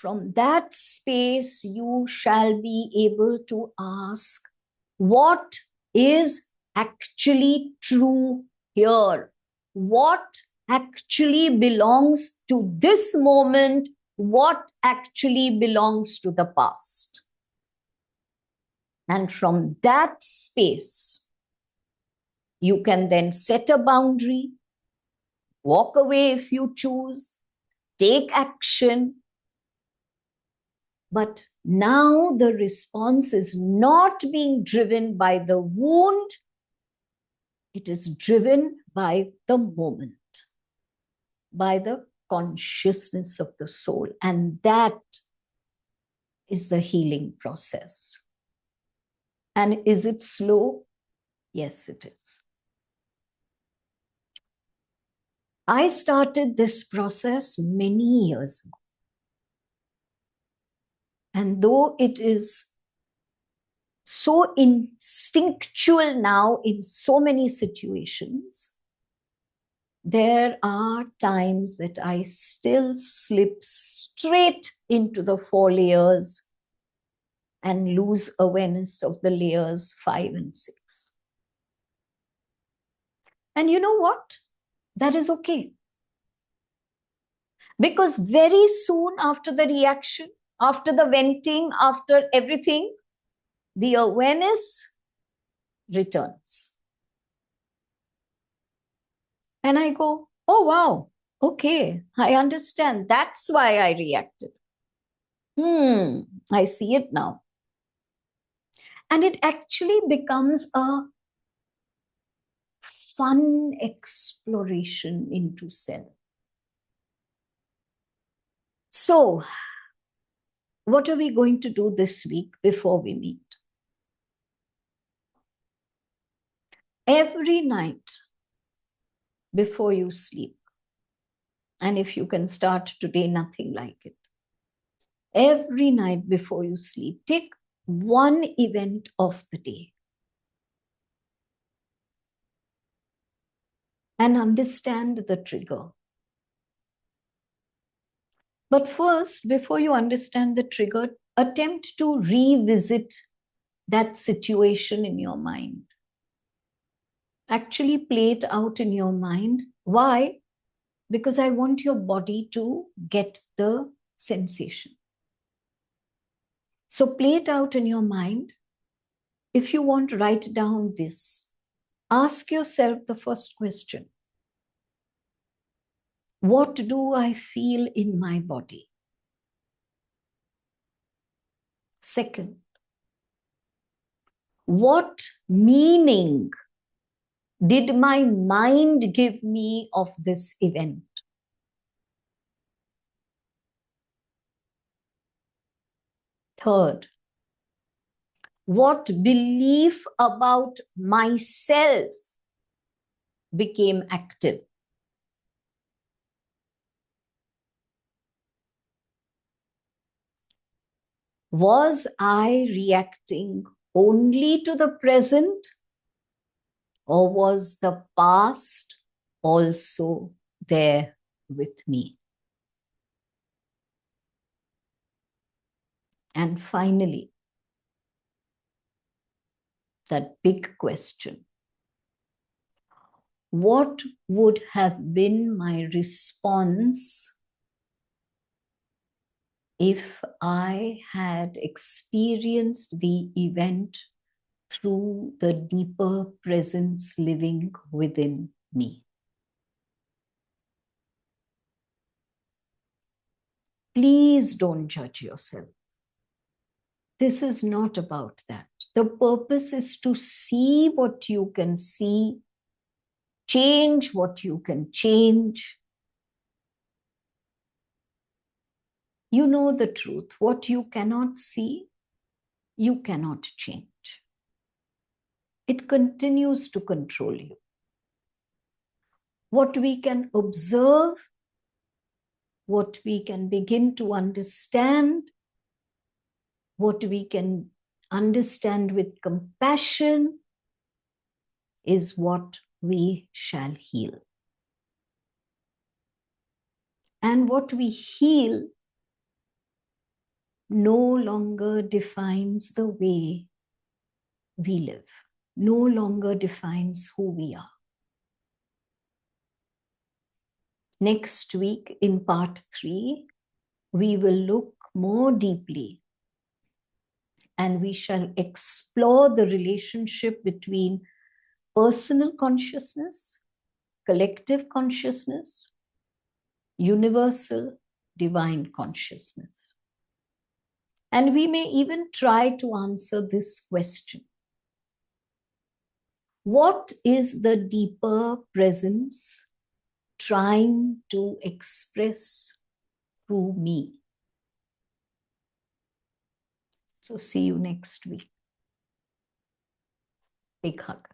From that space, you shall be able to ask, what is actually true here? What actually belongs to this moment? What actually belongs to the past? And from that space, you can then set a boundary, walk away if you choose, take action. But now the response is not being driven by the wound, it is driven by the moment, by the consciousness of the soul. And that is the healing process. And is it slow? Yes, it is. I started this process many years ago. And though it is so instinctual now in so many situations, there are times that I still slip straight into the 4 layers and lose awareness of the layers 5 and 6. And you know what? That is okay. Because very soon after the reaction, after the venting, after everything, the awareness returns. And I go, oh, wow, okay, I understand. That's why I reacted. I see it now. And it actually becomes a fun exploration into self. So, what are we going to do this week before we meet? Every night before you sleep, and if you can start today, nothing like it. Every night before you sleep, take one event of the day and understand the trigger. But first, before you understand the trigger, attempt to revisit that situation in your mind. Actually play it out in your mind. Why? Because I want your body to get the sensation. So play it out in your mind. If you want, write down this. Ask yourself the first question. What do I feel in my body? Second, what meaning did my mind give me of this event? Third, what belief about myself became active? Was I reacting only to the present, or was the past also there with me? And finally, that big question. What would have been my response if I had experienced the event through the deeper presence living within me? Please don't judge yourself. This is not about that. The purpose is to see what you can see, change what you can change. You know the truth. What you cannot see, you cannot change. It continues to control you. What we can observe, what we can begin to understand, what we can understand with compassion is what we shall heal. And what we heal no longer defines the way we live, no longer defines who we are. Next week, in part 3, we will look more deeply and we shall explore the relationship between personal consciousness, collective consciousness, universal divine consciousness. And we may even try to answer this question. What is the deeper presence trying to express through me? So see you next week. Big hug.